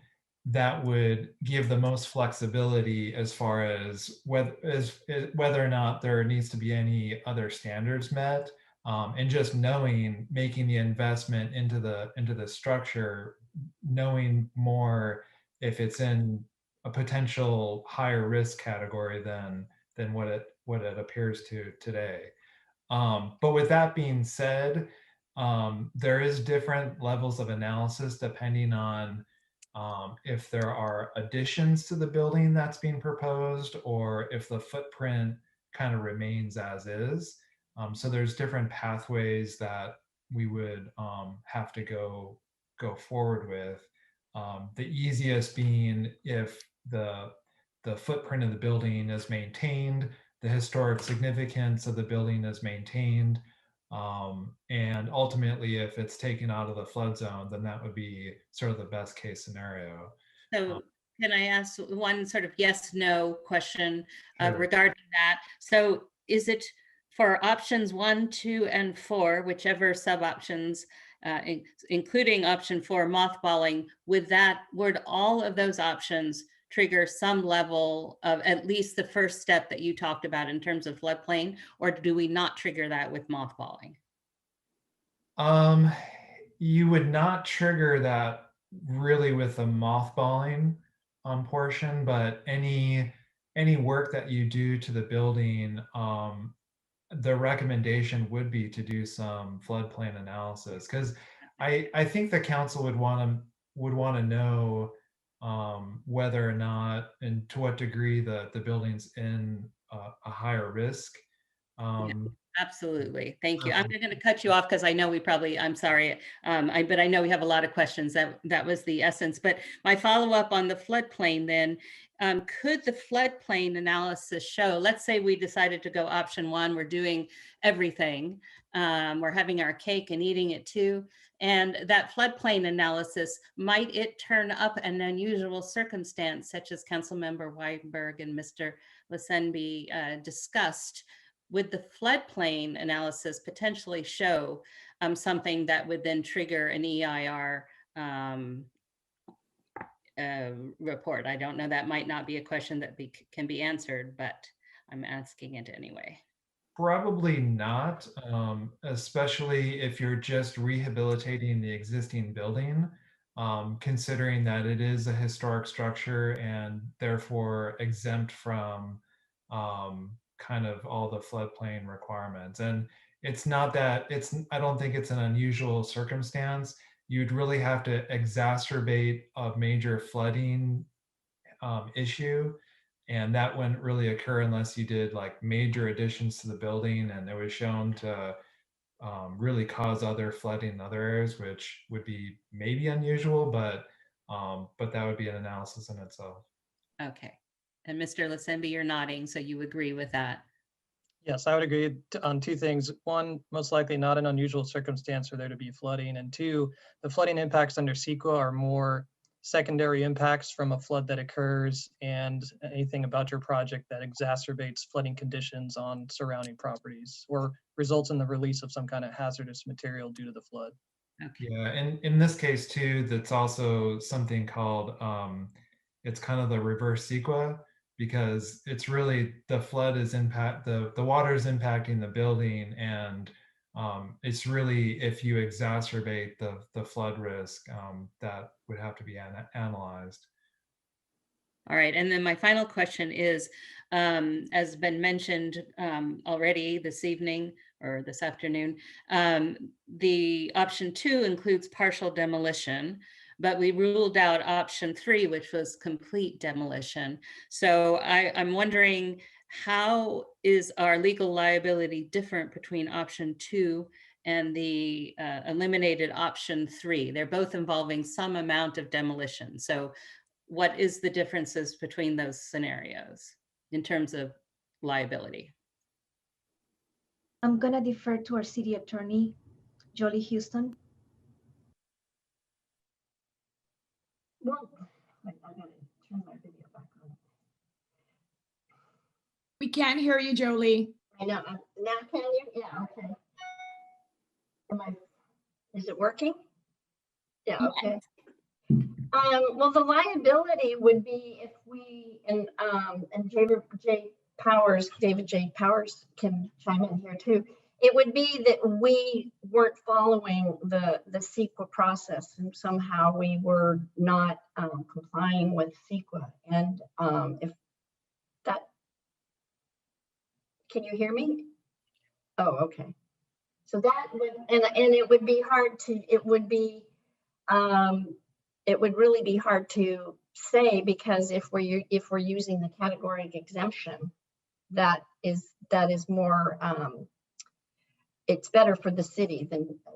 that would give the most flexibility as far as whether or not there needs to be any other standards met, and just making the investment into the structure, knowing more if it's in a potential higher risk category than what it appears to today. But with that being said, there is different levels of analysis depending on if there are additions to the building that's being proposed, or if the footprint kind of remains as is. So there's different pathways that we would have to go forward with. The easiest being if the footprint of the building is maintained, the historic significance of the building is maintained, and ultimately, if it's taken out of the flood zone, then that would be sort of the best case scenario. So can I ask one sort of yes, no question Sure. regarding that? So is it for options 1, 2, and 4, whichever sub-options, including option 4, mothballing, would all of those options trigger some level of at least the first step that you talked about in terms of floodplain, or do we not trigger that with mothballing? You would not trigger that really with the mothballing portion, but any work that you do to the building, the recommendation would be to do some floodplain analysis, because I think the council would want to know whether or not and to what degree the building's in a higher risk. Yeah, absolutely. Thank you. I'm going to cut you off because I know I'm sorry, but I know we have a lot of questions. That was the essence. But my follow-up on the floodplain then, could the floodplain analysis show, let's say we decided to go option 1, we're doing everything, we're having our cake and eating it too, and that floodplain analysis, might it turn up an unusual circumstance such as Councilmember Weinberg and Mr. Lesenby discussed? Would the floodplain analysis potentially show something that would then trigger an EIR report? I don't know, that might not be a question that can be answered, but I'm asking it anyway. Probably not, especially if you're just rehabilitating the existing building, considering that it is a historic structure and therefore exempt from kind of all the floodplain requirements. And it's not that I don't think it's an unusual circumstance. You'd really have to exacerbate a major flooding issue, and that wouldn't really occur unless you did like major additions to the building and it was shown to really cause other flooding in other areas, which would be maybe unusual, but that would be an analysis in itself. Okay. And Mr. Lasembe, you're nodding, so you agree with that? Yes, I would agree on two things. One, most likely not an unusual circumstance for there to be flooding. And two, the flooding impacts under CEQA are more secondary impacts from a flood that occurs and anything about your project that exacerbates flooding conditions on surrounding properties or results in the release of some kind of hazardous material due to the flood. Okay. Yeah, and in this case too, that's also something called, it's kind of the reverse CEQA, because it's really the flood is the water is impacting the building, and it's really if you exacerbate the flood risk, that would have to be analyzed. All right, and then my final question is, as been mentioned already this evening or this afternoon, the option 2 includes partial demolition, but we ruled out option 3, which was complete demolition. So I'm wondering, how is our legal liability different between option 2 and the eliminated option 3? They're both involving some amount of demolition. So what is the differences between those scenarios in terms of liability? I'm gonna defer to our city attorney, Jolie Houston. Well, I gotta turn my video back on. We can't hear you, Jolie. I know, now can you? Yeah, okay. Is it working? Yeah, okay. Well, the liability would be if we, and David J. Powers can chime in here too. It would be that we weren't following the CEQA process, and somehow we were not complying with CEQA. And if that, can you hear me? Oh, okay. So that would, and it would be hard to, it would really be hard to say, because if we're using the categoric exemption, that is more, it's better for the city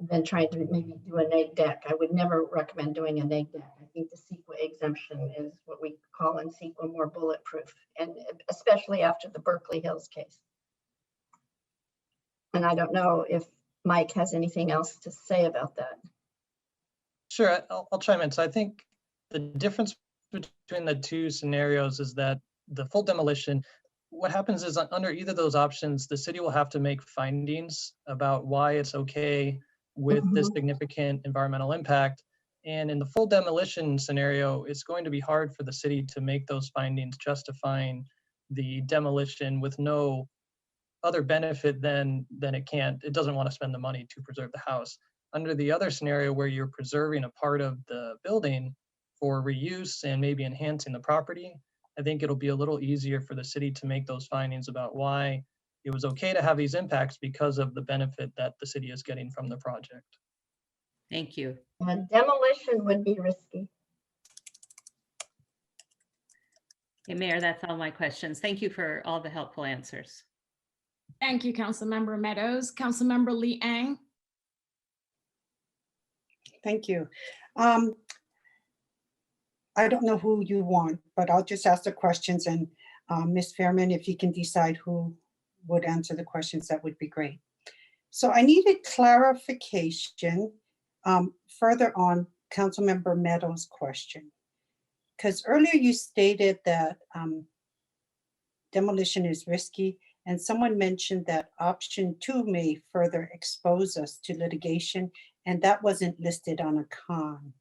than trying to maybe do a neg deck. I would never recommend doing a neg deck. I think the CEQA exemption is what we call in CEQA more bulletproof, and especially after the Berkeley Hills case. And I don't know if Mike has anything else to say about that. Sure, I'll chime in. So I think the difference between the two scenarios is that the full demolition, what happens is under either of those options, the city will have to make findings about why it's okay with this significant environmental impact. And in the full demolition scenario, it's going to be hard for the city to make those findings justifying the demolition with no other benefit than it doesn't want to spend the money to preserve the house. Under the other scenario where you're preserving a part of the building for reuse and maybe enhancing the property, I think it'll be a little easier for the city to make those findings about why it was okay to have these impacts because of the benefit that the city is getting from the project. Thank you. And demolition would be risky. Hey, Mayor, that's all my questions. Thank you for all the helpful answers. Thank you, Councilmember Meadows. Councilmember Lee Ang. Thank you. I don't know who you want, but I'll just ask the questions, and Ms. Fairman, if you can decide who would answer the questions, that would be great. So I needed clarification further on Councilmember Meadows' question, because earlier you stated that demolition is risky, and someone mentioned that option 2 may further expose us to litigation, and that wasn't listed on a con.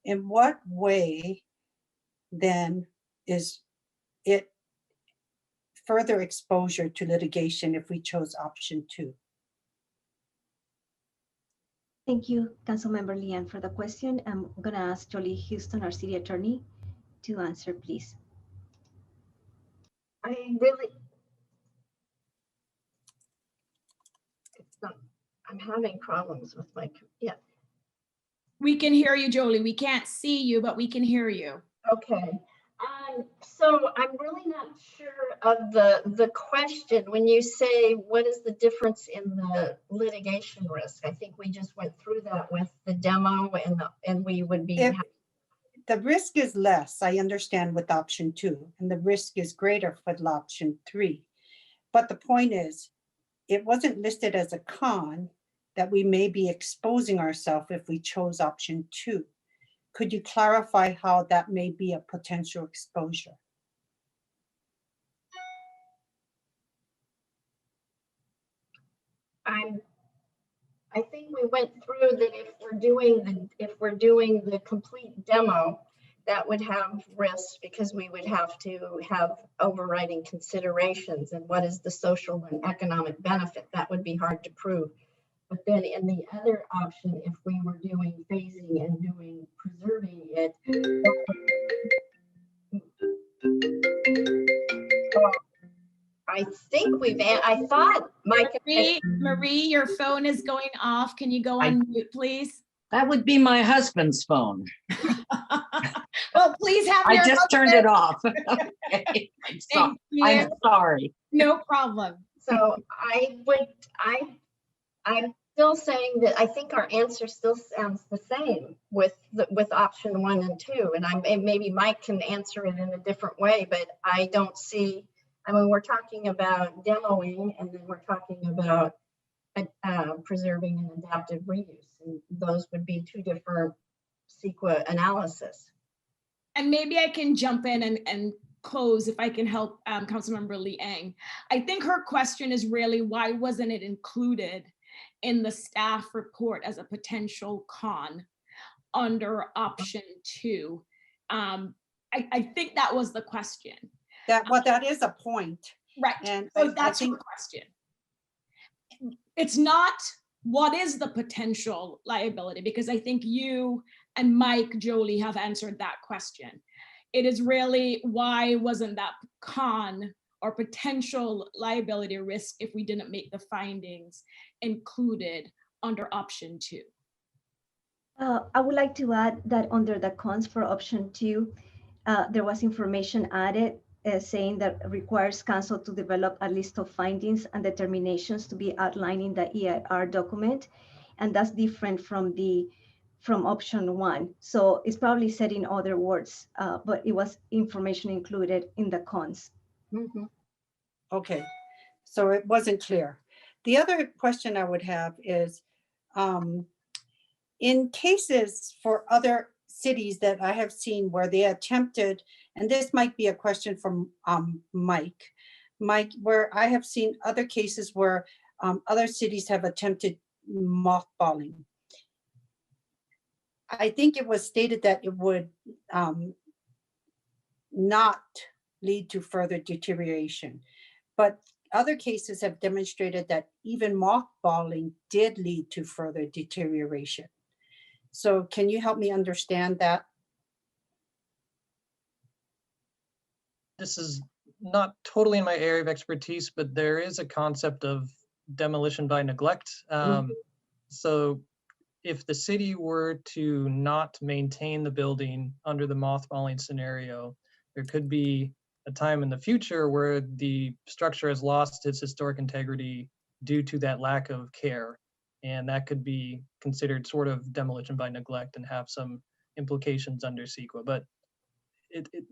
In what way then is it further exposure to litigation if we chose option 2? Thank you, Councilmember Leanne, for the question. I'm gonna ask Jolie Houston, our city attorney, to answer, please. I'm having problems with my, yeah. We can hear you, Jolie. We can't see you, but we can hear you. Okay. So I'm really not sure of the question. When you say, what is the difference in the litigation risk? I think we just went through that with the demo and we would be. If the risk is less, I understand with option 2, and the risk is greater for option 3. But the point is, it wasn't listed as a con that we may be exposing ourselves if we chose option 2. Could you clarify how that may be a potential exposure? I think we went through that if we're doing the complete demo, that would have risks because we would have to have overriding considerations and what is the social and economic benefit. That would be hard to prove. But then in the other option, if we were doing phasing and doing preserving it, I think I thought Mike. Marie, your phone is going off. Can you go on mute, please? That would be my husband's phone. Well, please have I your just turned it off. Okay. Thank you. I'm sorry. No problem. So I'm still saying that I think our answer still sounds the same with option 1 and 2. And maybe Mike can answer it in a different way, but I don't see, I mean, we're talking about demoing and then we're talking about preserving and adaptive reuse. And those would be 2 different CEQA analysis. And maybe I can jump in and close if I can help Councilmember Liang. I think her question is really, why wasn't it included in the staff report as a potential con under option 2? I think that was the question. That is a point. Right, and so that's her question. It's not what is the potential liability, because I think you and Mike Jolie have answered that question. It is really, why wasn't that con or potential liability risk if we didn't make the findings included under option 2? I would like to add that under the cons for option 2, there was information added saying that requires council to develop a list of findings and determinations to be outlined in the EIR document. And that's different from option 1. So it's probably said in other words, but it was information included in the cons. Mm-hmm. Okay, so it wasn't clear. The other question I would have is, in cases for other cities that I have seen where they attempted, and this might be a question from Mike, where I have seen other cases where other cities have attempted mothballing. I think it was stated that it would not lead to further deterioration, but other cases have demonstrated that even mothballing did lead to further deterioration. So can you help me understand that? This is not totally in my area of expertise, but there is a concept of demolition by neglect. So if the city were to not maintain the building under the mothballing scenario, there could be a time in the future where the structure has lost its historic integrity due to that lack of care. And that could be considered sort of demolition by neglect and have some implications under CEQA. But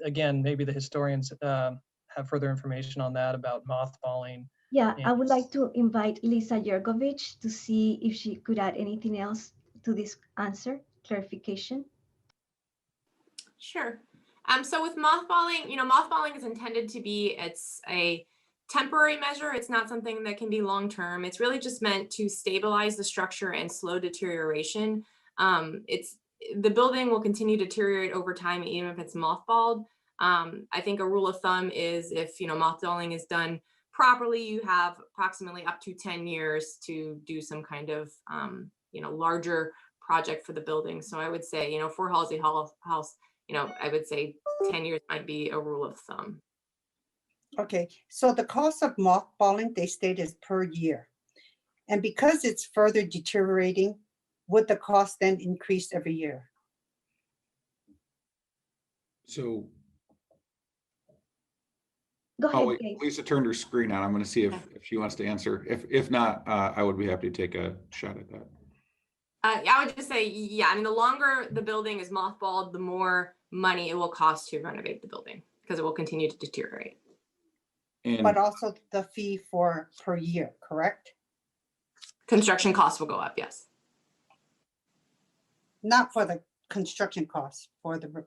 again, maybe the historians have further information on that about mothballing. Yeah, I would like to invite Lisa Yergovich to see if she could add anything else to this answer, clarification. Sure. So with mothballing, mothballing is intended to be, it's a temporary measure. It's not something that can be long-term. It's really just meant to stabilize the structure and slow deterioration. The building will continue to deteriorate over time, even if it's mothballed. I think a rule of thumb is if, mothballing is done properly, you have approximately up to 10 years to do some kind of, larger project for the building. So I would say, for Halsey House, I would say 10 years might be a rule of thumb. Okay, so the cost of mothballing, they state, is per year. And because it's further deteriorating, would the cost then increase every year? So Go ahead, wait, Gabe. Lisa turned her screen on. I'm going to see if she wants to answer. If not, I would be happy to take a shot at that. I would just say, yeah, I mean, the longer the building is mothballed, the more money it will cost to renovate the building because it will continue to deteriorate. But also the fee for per year, correct? Construction costs will go up, yes. Not for the construction costs, for the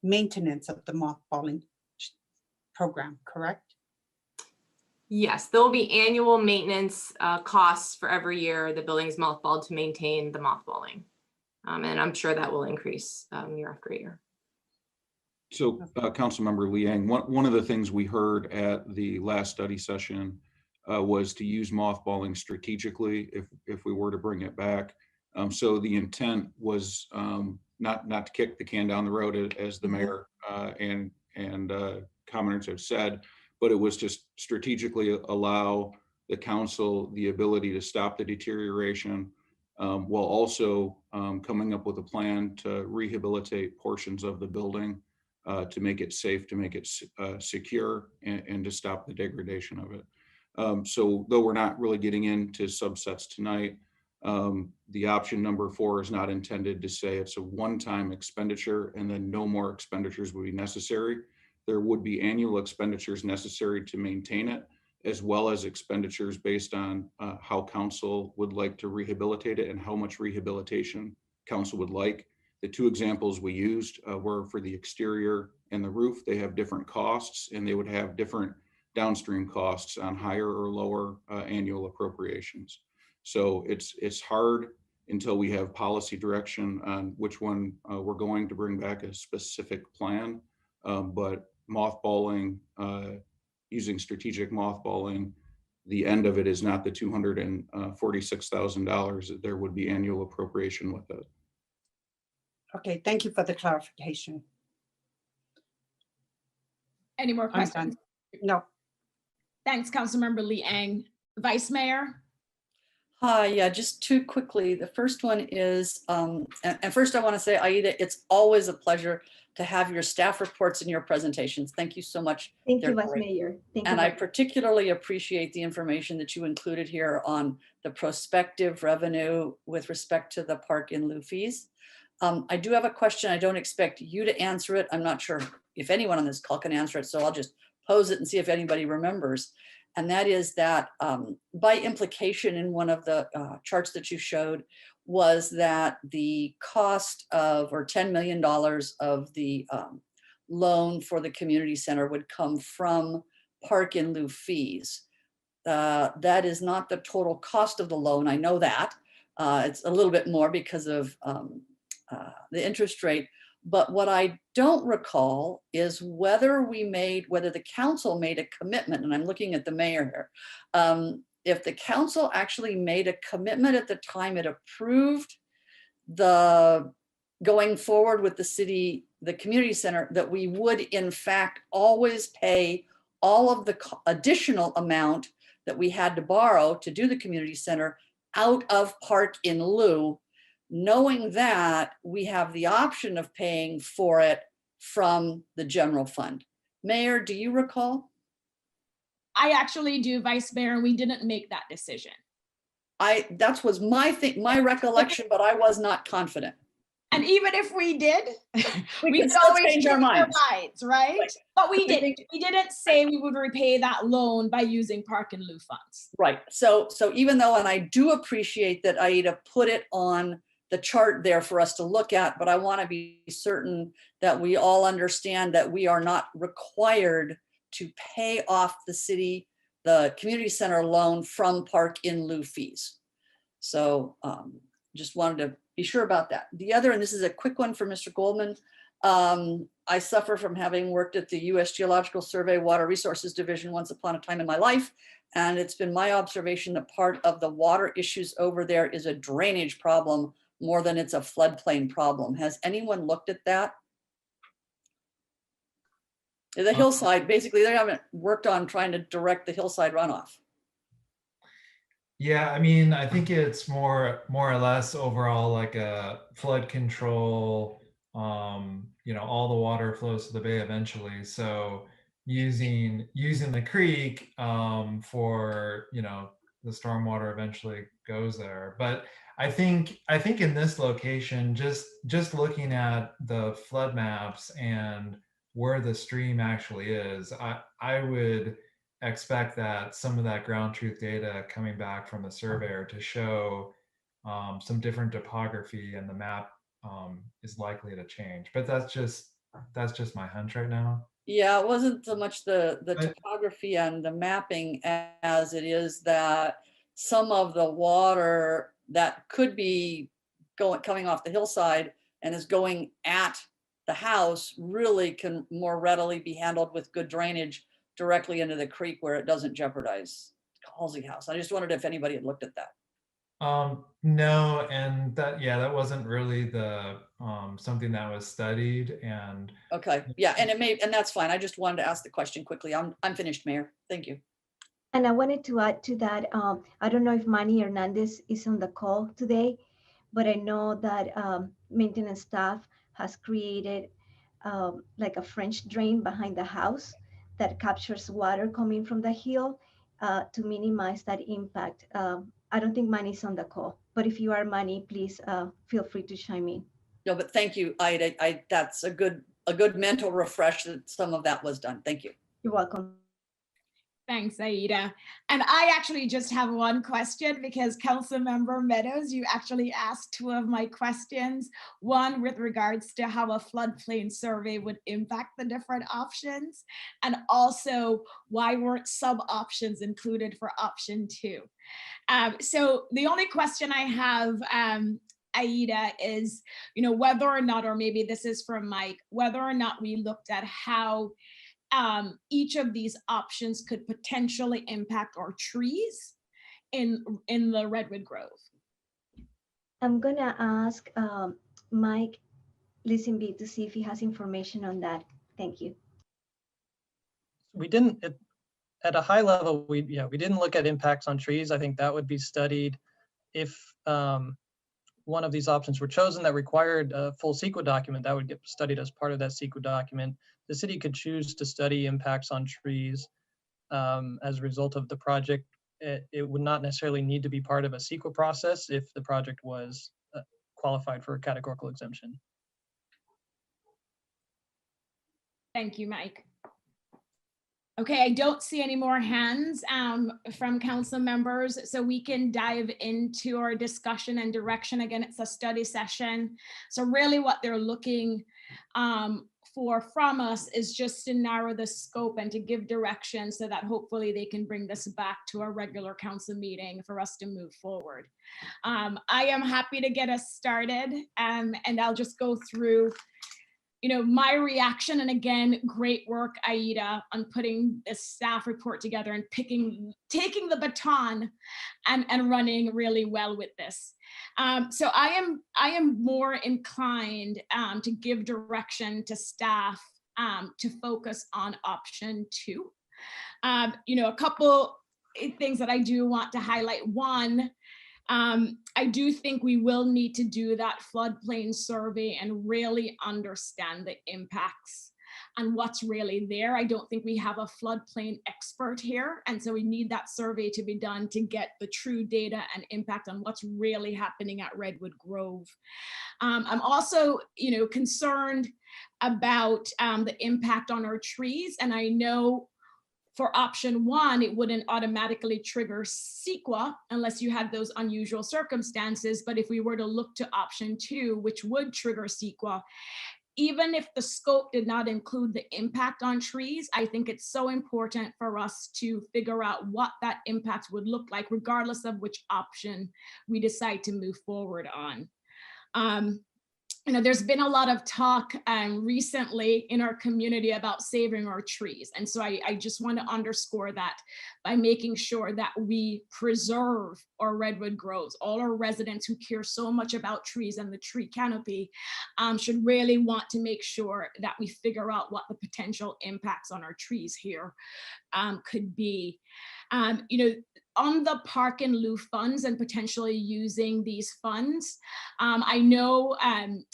maintenance of the mothballing program, correct? Yes, there will be annual maintenance costs for every year the building is mothballed to maintain the mothballing. And I'm sure that will increase year after year. So Councilmember Liang, one of the things we heard at the last study session was to use mothballing strategically if we were to bring it back. So the intent was not to kick the can down the road, as the mayor and commenters have said, but it was just strategically allow the council the ability to stop the deterioration while also coming up with a plan to rehabilitate portions of the building to make it safe, to make it secure, and to stop the degradation of it. So though we're not really getting into subsets tonight, the option number 4 is not intended to say it's a one-time expenditure and then no more expenditures would be necessary. There would be annual expenditures necessary to maintain it, as well as expenditures based on how council would like to rehabilitate it and how much rehabilitation council would like. The 2 examples we used were for the exterior and the roof. They have different costs and they would have different downstream costs on higher or lower annual appropriations. So it's hard until we have policy direction on which one we're going to bring back a specific plan. But mothballing, using strategic mothballing, the end of it is not the $246,000. There would be annual appropriation with it. Okay, thank you for the clarification. Any more questions? No. Thanks, Councilmember Liang. Vice Mayor? Hi, yeah, just 2 quickly. The first one is, and first I want to say, Aida, it's always a pleasure to have your staff reports and your presentations. Thank you so much. Thank They're you, Vice great. Mayor. Thank And you. I particularly appreciate the information that you included here on the prospective revenue with respect to the park in lieu fees. I do have a question. I don't expect you to answer it. I'm not sure if anyone on this call can answer it, so I'll just pose it and see if anybody remembers. And that is that by implication in one of the charts that you showed was that the cost of, or $10 million of the loan for the community center would come from park in lieu fees. That is not the total cost of the loan. I know that. It's a little bit more because of the interest rate. But what I don't recall is whether the council made a commitment, and I'm looking at the mayor here, if the council actually made a commitment at the time it approved the going forward with the community center, that we would in fact always pay all of the additional amount that we had to borrow to do the community center out of park in lieu, knowing that we have the option of paying for it from the general fund. Mayor, do you recall? I actually do, Vice Mayor, and we didn't make that decision. That was my recollection, but I was not confident. And even if we did, we could could still always change our minds. Right? But we didn't. We didn't say we would repay that loan by using park and lieu funds. Right. So even though, and I do appreciate that Aida put it on the chart there for us to look at, but I want to be certain that we all understand that we are not required to pay off the community center loan from park in lieu fees. So just wanted to be sure about that. The other, and this is a quick one for Mr. Goldman. I suffer from having worked at the U.S. Geological Survey Water Resources Division once upon a time in my life. And it's been my observation that part of the water issues over there is a drainage problem more than it's a floodplain problem. Has anyone looked at that? The hillside, basically, they haven't worked on trying to direct the hillside runoff. Yeah, I mean, I think it's more or less overall like a flood control. All the water flows to the bay eventually. So using the creek for, you know, the stormwater eventually goes there. But I think in this location, just looking at the flood maps and where the stream actually is, I would expect that some of that ground truth data coming back from the surveyor to show some different topography, and the map is likely to change. But that's just my hunch right now. Yeah, it wasn't so much the topography and the mapping as it is that some of the water that could be coming off the hillside and is going at the house really can more readily be handled with good drainage directly into the creek where it doesn't jeopardize Halsey House. I just wondered if anybody had looked at that. No, and that wasn't really the something that was studied. And okay, yeah, and that's fine. I just wanted to ask the question quickly. I'm finished, Mayor. Thank you. And I wanted to add to that, I don't know if Manny Hernandez is on the call today, but I know that maintenance staff has created like a French drain behind the house that captures water coming from the hill to minimize that impact. I don't think Manny's on the call, but if you are, Manny, please feel free to chime in. No, but thank you, Ida. That's a good mental refresh that some of that was done. Thank you. You're welcome. Thanks, Aida. And I actually just have one question, because Councilmember Meadows, you actually asked two of my questions. One with regards to how a floodplain survey would impact the different options, and also why weren't sub options included for option 2. So the only question I have, Aida, is, you know, whether or not, or maybe this is for Mike, whether or not we looked at how each of these options could potentially impact our trees in the Redwood Grove. I'm gonna ask Mike Lisenby to see if he has information on that. Thank you. We didn't, at a high level, we didn't look at impacts on trees. I think that would be studied if one of these options were chosen that required a full CEQA document. That would get studied as part of that CEQA document. The city could choose to study impacts on trees as a result of the project. It would not necessarily need to be part of a CEQA process if the project was qualified for a categorical exemption. Thank you, Mike. Okay, I don't see any more hands from council members, so we can dive into our discussion and direction. Again, it's a study session. So really what they're looking for from us is just to narrow the scope and to give direction so that hopefully they can bring this back to a regular council meeting for us to move forward. I am happy to get us started, and I'll just go through, you know, my reaction. And again, great work, Aida, on putting this staff report together and taking the baton and running really well with this. So I am more inclined to give direction to staff to focus on option 2. You know, a couple things that I do want to highlight. One, I do think we will need to do that floodplain survey and really understand the impacts and what's really there. I don't think we have a floodplain expert here. And so we need that survey to be done to get the true data and impact on what's really happening at Redwood Grove. I'm also, you know, concerned about the impact on our trees. And I know for option 1, it wouldn't automatically trigger CEQA unless you had those unusual circumstances. But if we were to look to option 2, which would trigger CEQA, even if the scope did not include the impact on trees, I think it's so important for us to figure out what that impact would look like, regardless of which option we decide to move forward on. You know, there's been a lot of talk recently in our community about saving our trees. And so I just want to underscore that by making sure that we preserve our Redwood groves. All our residents who care so much about trees and the tree canopy should really want to make sure that we figure out what the potential impacts on our trees here could be. You know, on the park and lieu funds and potentially using these funds, I know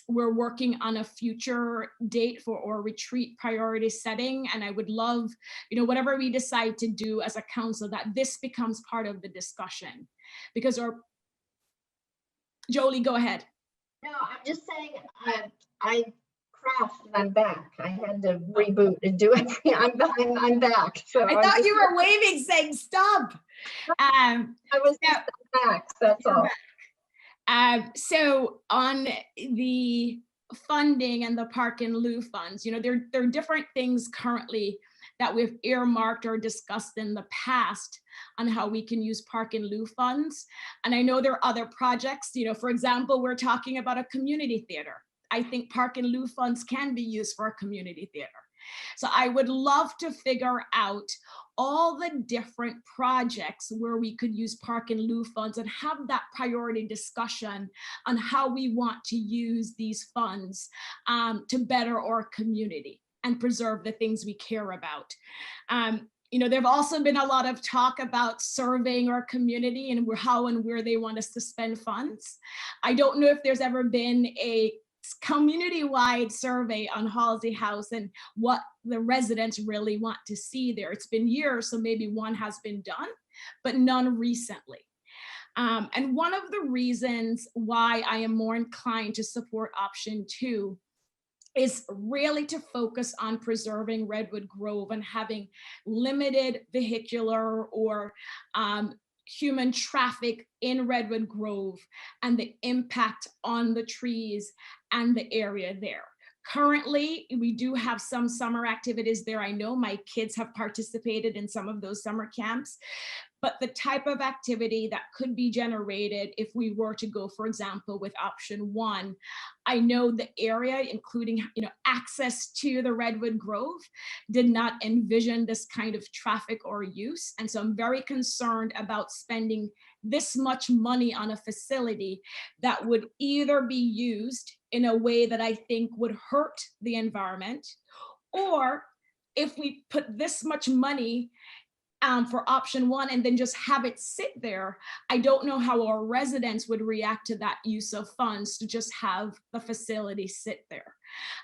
we're working on a future date for our retreat priority setting, and I would love, whatever we decide to do as a council, that this becomes part of the discussion, because Jolie, go ahead. No, I'm just saying, I crashed and I'm back. I had to reboot and do everything. I'm back. So I thought you were waving, saying stop. I was just back. That's all. So on the funding and the park and lieu funds, there are different things currently that we've earmarked or discussed in the past on how we can use park and lieu funds. And I know there are other projects, for example, we're talking about a community theater. I think park and lieu funds can be used for a community theater. So I would love to figure out all the different projects where we could use park and lieu funds and have that priority discussion on how we want to use these funds to better our community and preserve the things we care about. There've also been a lot of talk about surveying our community and how and where they want us to spend funds. I don't know if there's ever been a community-wide survey on Halsey House and what the residents really want to see there. It's been years, so maybe one has been done, but none recently. And one of the reasons why I am more inclined to support option 2 is really to focus on preserving Redwood Grove and having limited vehicular or human traffic in Redwood Grove and the impact on the trees and the area there. Currently, we do have some summer activities there. I know my kids have participated in some of those summer camps, but the type of activity that could be generated if we were to go, for example, with option 1, I know the area, including access to the Redwood Grove, did not envision this kind of traffic or use. And so I'm very concerned about spending this much money on a facility that would either be used in a way that I think would hurt the environment, or if we put this much money for option 1 and then just have it sit there, I don't know how our residents would react to that use of funds to just have the facility sit there.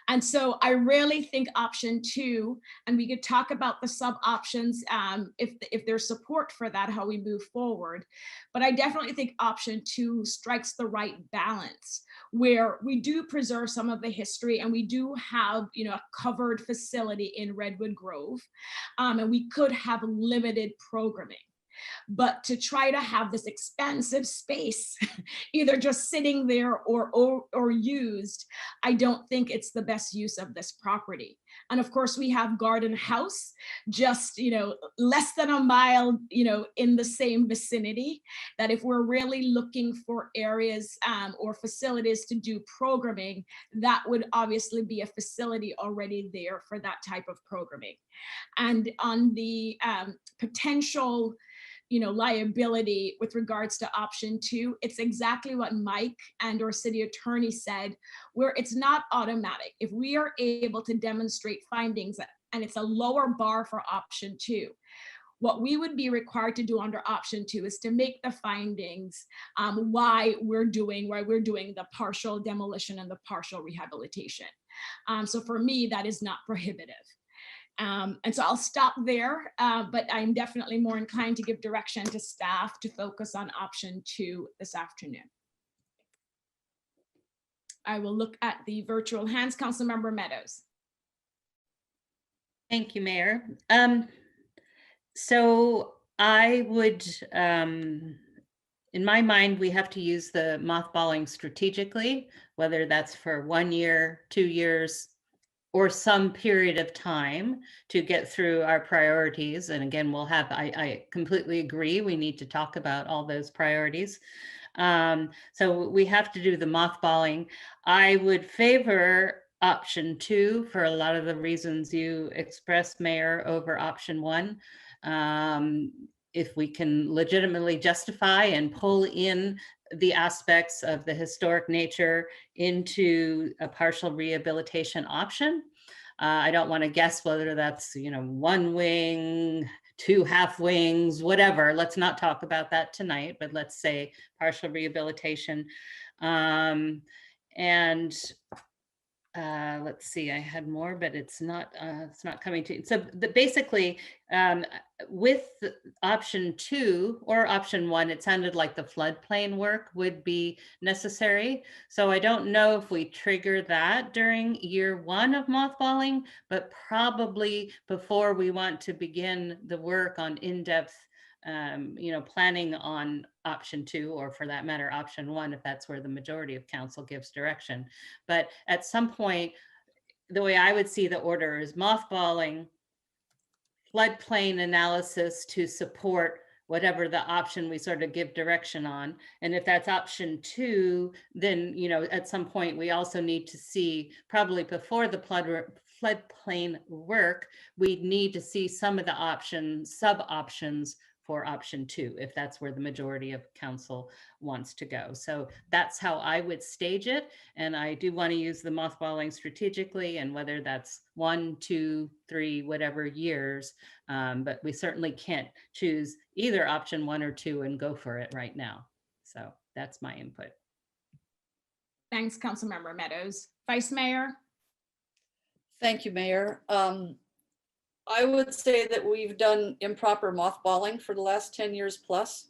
And so I really think option 2, and we could talk about the sub options if there's support for that, how we move forward. But I definitely think option 2 strikes the right balance, where we do preserve some of the history and we do have a covered facility in Redwood Grove, and we could have limited programming. But to try to have this expansive space either just sitting there or used, I don't think it's the best use of this property. And of course, we have Garden House just less than a mile in the same vicinity, that if we're really looking for areas or facilities to do programming, that would obviously be a facility already there for that type of programming. And on the potential liability with regards to option 2, it's exactly what Mike and our city attorney said, where it's not automatic. If we are able to demonstrate findings, and it's a lower bar for option 2, what we would be required to do under option 2 is to make the findings why we're doing the partial demolition and the partial rehabilitation. So for me, that is not prohibitive. And so I'll stop there, but I'm definitely more inclined to give direction to staff to focus on option 2 this afternoon. I will look at the virtual hands. Councilmember Meadows. Thank you, Mayor. So I would, in my mind, we have to use the mothballing strategically, whether that's for 1 year, 2 years, or some period of time to get through our priorities. And again, I completely agree, we need to talk about all those priorities. So we have to do the mothballing. I would favor option 2 for a lot of the reasons you expressed, Mayor, over option 1. If we can legitimately justify and pull in the aspects of the historic nature into a partial rehabilitation option. I don't want to guess whether that's, 1 wing, 2 half wings, whatever. Let's not talk about that tonight, but let's say partial rehabilitation. Let's see, I had more, but it's not coming to. So basically, with option 2 or option 1, it sounded like the floodplain work would be necessary. So I don't know if we trigger that during year 1 of mothballing, but probably before we want to begin the work on in-depth planning on option 2, or for that matter, option 1, if that's where the majority of council gives direction. But at some point, the way I would see the order is mothballing, floodplain analysis to support whatever the option we sort of give direction on. And if that's option 2, then, at some point we also need to see, probably before the floodplain work, we need to see some of the options, sub-options for option 2, if that's where the majority of council wants to go. So that's how I would stage it. And I do want to use the mothballing strategically, and whether that's 1, 2, 3, whatever years, but we certainly can't choose either option 1 or 2 and go for it right now. So that's my input. Thanks, Councilmember Meadows. Vice Mayor? Thank you, Mayor. I would say that we've done improper mothballing for the last 10 years plus.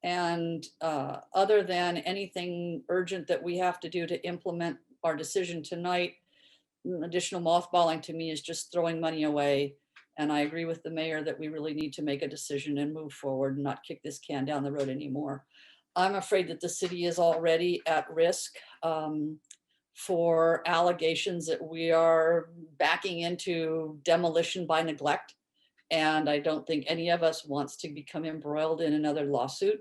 And other than anything urgent that we have to do to implement our decision tonight, additional mothballing to me is just throwing money away. And I agree with the mayor that we really need to make a decision and move forward and not kick this can down the road anymore. I'm afraid that the city is already at risk for allegations that we are backing into demolition by neglect. And I don't think any of us wants to become embroiled in another lawsuit.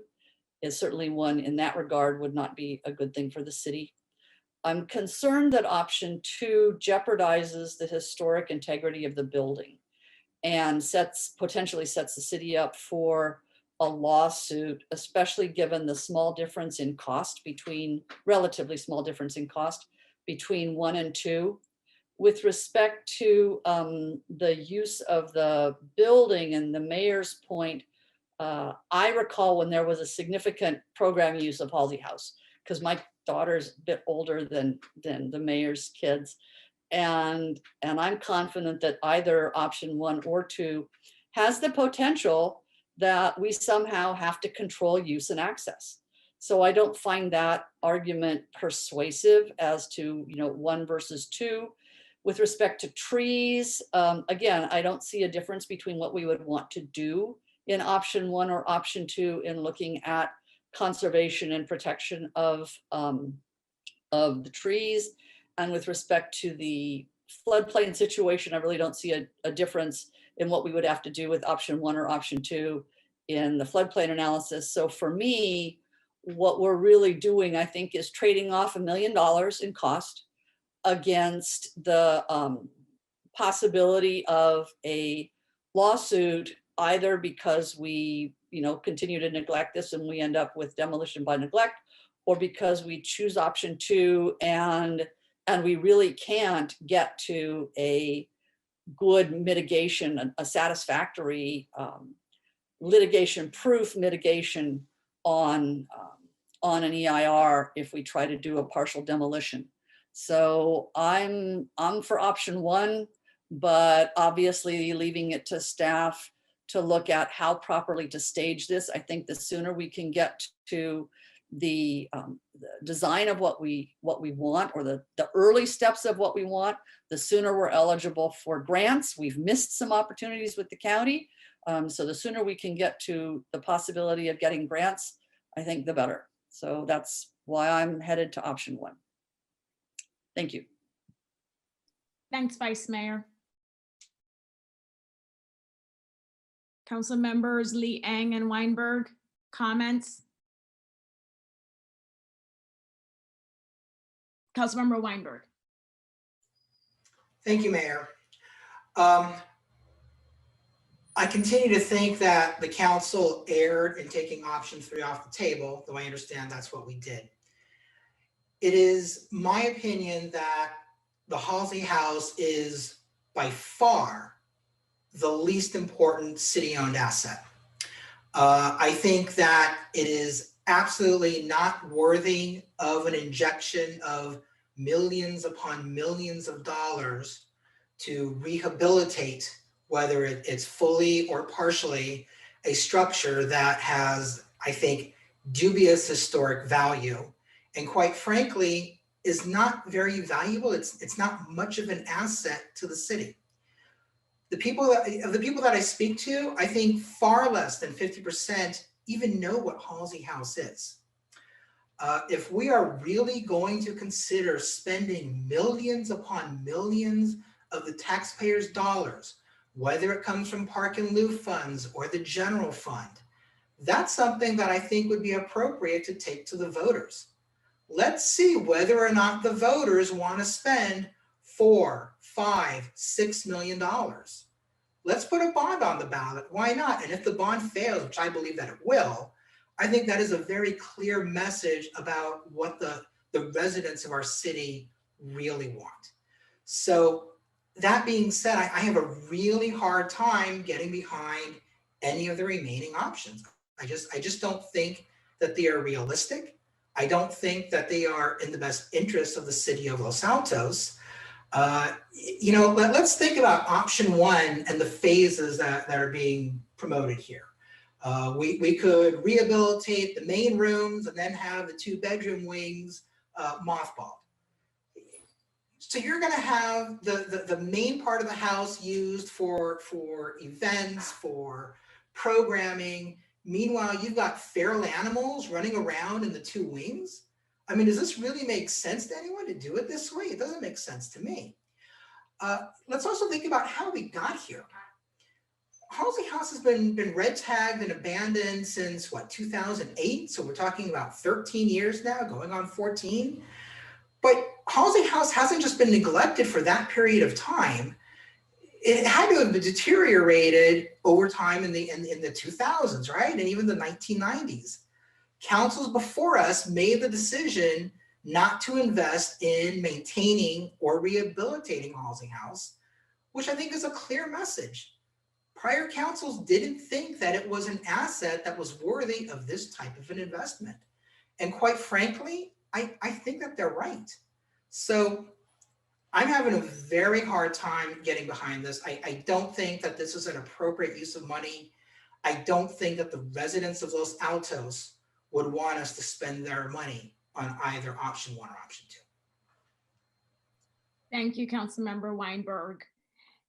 It's certainly one in that regard would not be a good thing for the city. I'm concerned that option 2 jeopardizes the historic integrity of the building and potentially sets the city up for a lawsuit, especially given the small difference in cost relatively small difference in cost between 1 and 2. With respect to the use of the building and the mayor's point, I recall when there was a significant program use of Halsey House, because my daughter's a bit older than the mayor's kids. And I'm confident that either option 1 or 2 has the potential that we somehow have to control use and access. So I don't find that argument persuasive as to 1 versus 2. With respect to trees, again, I don't see a difference between what we would want to do in option 1 or option 2 in looking at conservation and protection of the trees. And with respect to the floodplain situation, I really don't see a difference in what we would have to do with option 1 or option 2 in the floodplain analysis. So for me, what we're really doing, I think, is trading off $1 million in cost against the possibility of a lawsuit, either because we continue to neglect this and we end up with demolition by neglect, or because we choose option 2 and we really can't get to a good mitigation, a satisfactory litigation-proof mitigation on an EIR if we try to do a partial demolition. So I'm for option 1, but obviously leaving it to staff to look at how properly to stage this. I think the sooner we can get to the design of what we want, or the early steps of what we want, the sooner we're eligible for grants. We've missed some opportunities with the county. So the sooner we can get to the possibility of getting grants, I think the better. So that's why I'm headed to option 1. Thank you. Thanks, Vice Mayor. Council members Liang and Weinberg, comments? Councilmember Weinberg. Thank you, Mayor. I continue to think that the council erred in taking option 3 off the table, though I understand that's what we did. It is my opinion that the Halsey House is by far the least important city-owned asset. I think that it is absolutely not worthy of an injection of millions upon millions of dollars to rehabilitate, whether it's fully or partially, a structure that has, I think, dubious historic value, and quite frankly, is not very valuable. It's not much of an asset to the city. The people that I speak to, I think far less than 50% even know what Halsey House is. If we are really going to consider spending millions upon millions of the taxpayers' dollars, whether it comes from park and lieu funds or the general fund, that's something that I think would be appropriate to take to the voters. Let's see whether or not the voters want to spend $4, $5, $6 million. Let's put a bond on the ballot. Why not? And if the bond fails, which I believe that it will, I think that is a very clear message about what the residents of our city really want. So that being said, I have a really hard time getting behind any of the remaining options. I just don't think that they are realistic. I don't think that they are in the best interest of the city of Los Altos. Let's think about option one and the phases that are being promoted here. We could rehabilitate the main rooms and then have the 2-bedroom wings mothballed. So you're going to have the main part of the house used for events, for programming. Meanwhile, you've got feral animals running around in the 2 wings. I mean, does this really make sense to anyone to do it this way? It doesn't make sense to me. Let's also think about how we got here. Halsey House has been red tagged and abandoned since 2008. So we're talking about 13 years now, going on 14. But Halsey House hasn't just been neglected for that period of time. It had to have been deteriorated over time in the 2000s, right? And even the 1990s. Councils before us made the decision not to invest in maintaining or rehabilitating Halsey House, which I think is a clear message. Prior councils didn't think that it was an asset that was worthy of this type of an investment. And quite frankly, I think that they're right. So I'm having a very hard time getting behind this. I don't think that this is an appropriate use of money. I don't think that the residents of Los Altos would want us to spend their money on either option one or option two. Thank you, Councilmember Weinberg.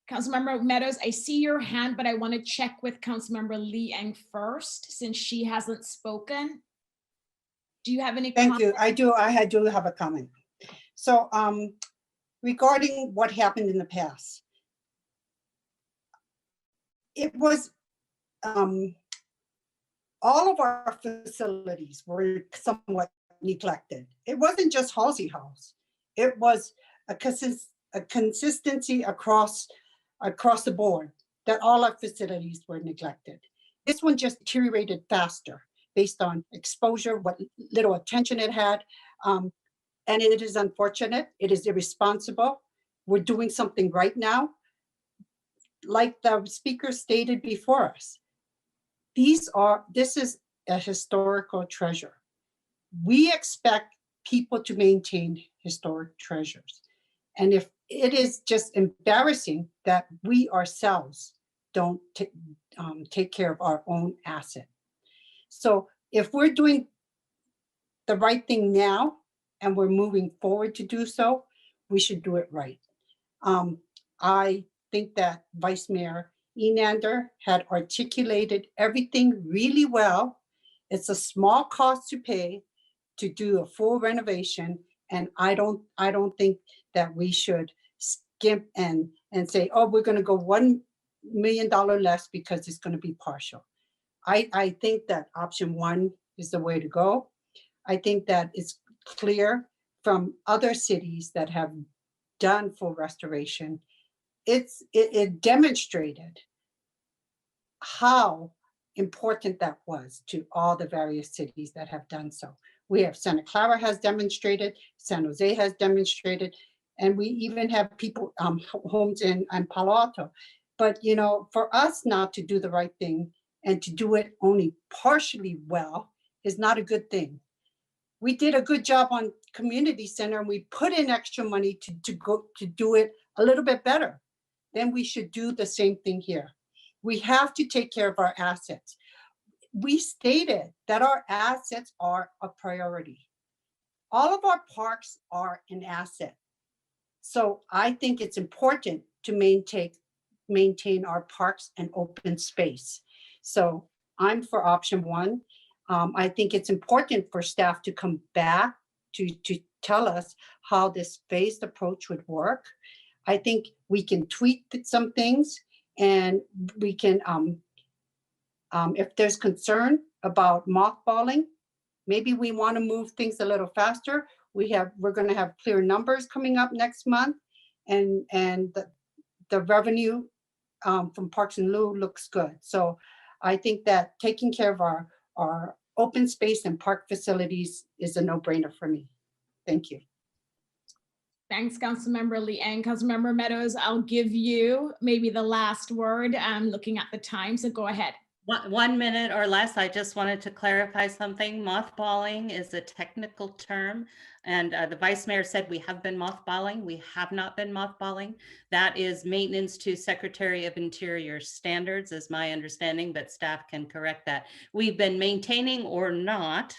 Councilmember Meadows, I see your hand, but I want to check with Councilmember Liang first, since she hasn't spoken. Do you have any comments? Thank you. I do have a comment. So regarding what happened in the past, it was all of our facilities were somewhat neglected. It wasn't just Halsey House. It was a consistency across the board that all our facilities were neglected. This one just deteriorated faster based on exposure, what little attention it had. And it is unfortunate. It is irresponsible. We're doing something right now. Like the speaker stated before us, this is a historical treasure. We expect people to maintain historic treasures. And if it is just embarrassing that we ourselves don't take care of our own asset. So if we're doing the right thing now and we're moving forward to do so, we should do it right. I think that Vice Mayor Enander had articulated everything really well. It's a small cost to pay to do a full renovation. And I don't think that we should skimp and say, oh, we're going to go $1 million less because it's going to be partial. I think that option one is the way to go. I think that it's clear from other cities that have done full restoration. It demonstrated how important that was to all the various cities that have done so. We have Santa Clara has demonstrated, San Jose has demonstrated, and we even have people, homes in Palo Alto. But, you know, for us not to do the right thing and to do it only partially well is not a good thing. We did a good job on community center and we put in extra money to do it a little bit better. Then we should do the same thing here. We have to take care of our assets. We stated that our assets are a priority. All of our parks are an asset. So I think it's important to maintain our parks and open space. So I'm for option one. I think it's important for staff to come back to tell us how this phased approach would work. I think we can tweak some things, and we can, if there's concern about mothballing, maybe we want to move things a little faster. We're going to have clear numbers coming up next month, and the revenue from Parks and Lieu looks good. So I think that taking care of our open space and park facilities is a no-brainer for me. Thank you. Thanks, Councilmember Liang. Councilmember Meadows, I'll give you maybe the last word. I'm looking at the time, so go ahead. 1 minute or less. I just wanted to clarify something. Mothballing is a technical term, and the Vice Mayor said we have been mothballing. We have not been mothballing. That is maintenance to Secretary of Interior standards, is my understanding, but staff can correct that. We've been maintaining or not,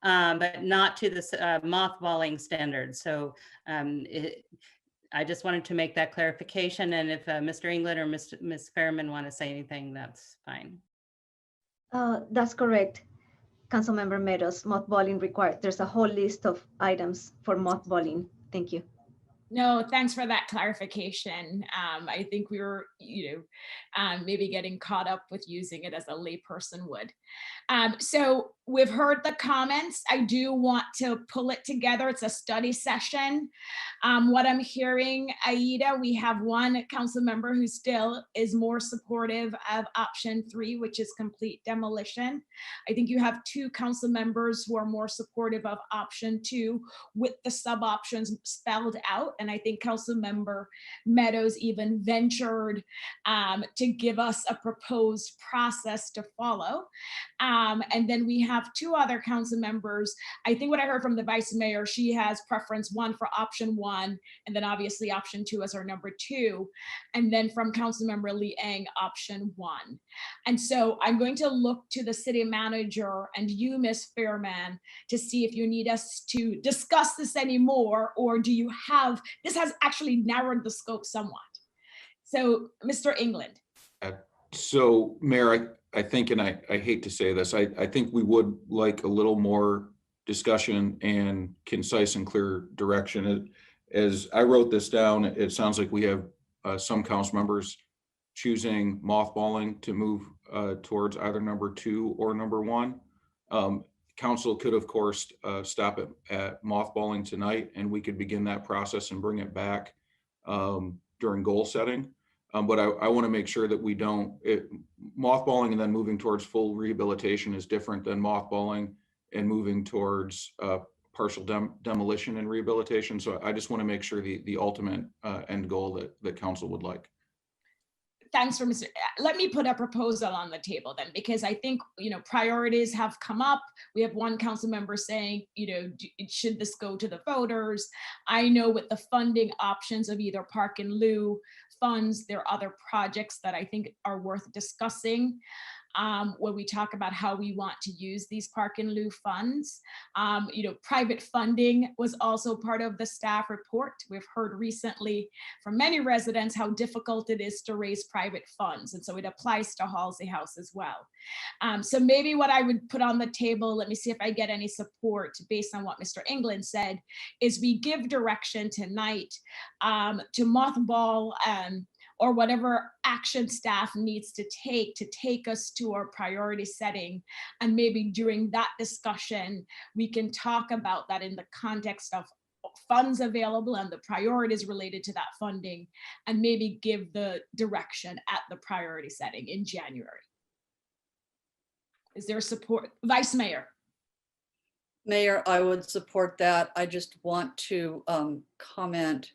but not to the mothballing standards. So I just wanted to make that clarification. And if Mr. England or Ms. Fairman want to say anything, that's fine. That's correct, Councilmember Meadows. Mothballing required. There's a whole list of items for mothballing. Thank you. No, thanks for that clarification. I think we were, maybe getting caught up with using it as a layperson would. So we've heard the comments. I do want to pull it together. It's a study session. What I'm hearing, Aida, we have one council member who still is more supportive of option 3, which is complete demolition. I think you have 2 council members who are more supportive of option 2 with the sub options spelled out. And I think Council Member Meadows even ventured to give us a proposed process to follow. And then we have 2 other council members. I think what I heard from the Vice Mayor, she has preference 1 for option 1, and then obviously option 2 as our number 2. And then from Council Member Liang, option 1. And so I'm going to look to the city manager and you, Ms. Fairman, to see if you need us to discuss this anymore, or do you have, this has actually narrowed the scope somewhat. So Mr. England. So Mayor, I think, and I hate to say this, I think we would like a little more discussion and concise and clear direction. As I wrote this down, it sounds like we have some council members choosing mothballing to move towards either number 2 or number 1. Council could, of course, stop at mothballing tonight, and we could begin that process and bring it back during goal setting. But I want to make sure that we don't, mothballing and then moving towards full rehabilitation is different than mothballing and moving towards partial demolition and rehabilitation. So I just want to make sure the ultimate end goal that council would like. Thanks for Mr. Let me put a proposal on the table then, because I think, priorities have come up. We have one council member saying, should this go to the voters? I know with the funding options of either Park and Lieu funds, there are other projects that I think are worth discussing. When we talk about how we want to use these Park and Lieu funds. Private funding was also part of the staff report. We've heard recently from many residents how difficult it is to raise private funds. And so it applies to Halsey House as well. So maybe what I would put on the table, let me see if I get any support based on what Mr. England said, is we give direction tonight to mothball or whatever action staff needs to take us to our priority setting. And maybe during that discussion, we can talk about that in the context of funds available and the priorities related to that funding, and maybe give the direction at the priority setting in January. Is there support? Vice Mayor. Mayor, I would support that. I just want to comment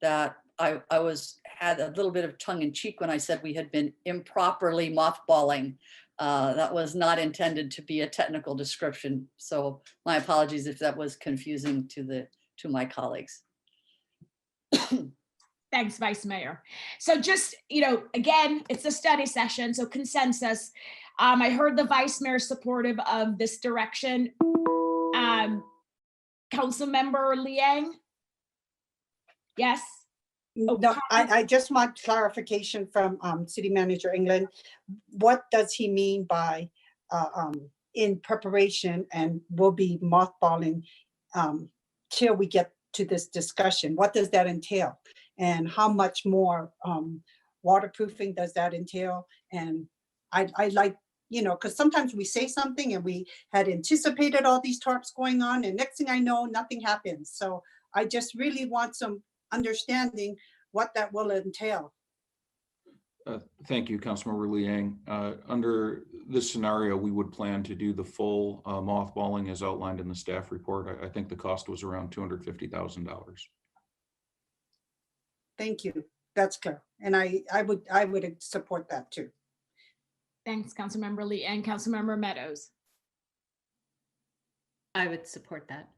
that I was had a little bit of tongue in cheek when I said we had been improperly mothballing. That was not intended to be a technical description. So my apologies if that was confusing to my colleagues. Thanks, Vice Mayor. So just, again, it's a study session, so consensus. I heard the Vice Mayor supportive of this direction. Councilmember Liang? Yes? No, I just want clarification from City Manager England. What does he mean by in preparation and will be mothballing till we get to this discussion? What does that entail? And how much more waterproofing does that entail? And I like, because sometimes we say something and we had anticipated all these tarps going on and next thing I know, nothing happens. So I just really want some understanding what that will entail. Thank you, Councilmember Liang. Under this scenario, we would plan to do the full mothballing as outlined in the staff report. I think the cost was around $250,000. Thank you. That's clear. And I would support that too. Thanks, Councilmember Lee and Councilmember Meadows. I would support that.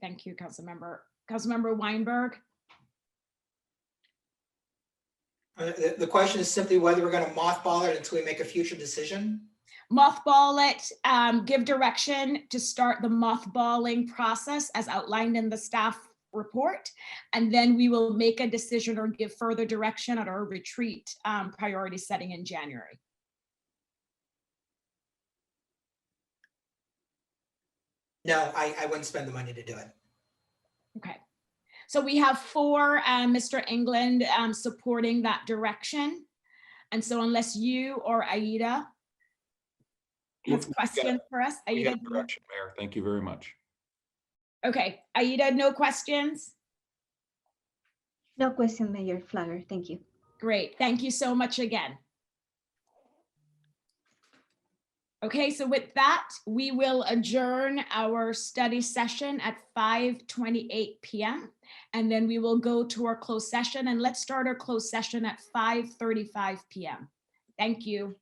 Thank you, Councilmember Weinberg. The question is simply whether we're going to mothball it until we make a future decision. Mothball it, give direction to start the mothballing process as outlined in the staff report. And then we will make a decision or give further direction at our retreat priority setting in January. No, I wouldn't spend the money to do it. Okay. So we have 4, Mr. England supporting that direction. And so unless you or Aida has questions for us. Aida, direction, Mayor. Thank you very much. Okay, Aida, no questions? No question, Mayor Flagger. Thank you. Great. Thank you so much again. Okay, so with that, we will adjourn our study session at 5:28 p.m. And then we will go to our closed session, and let's start our closed session at 5:35 p.m. Thank you.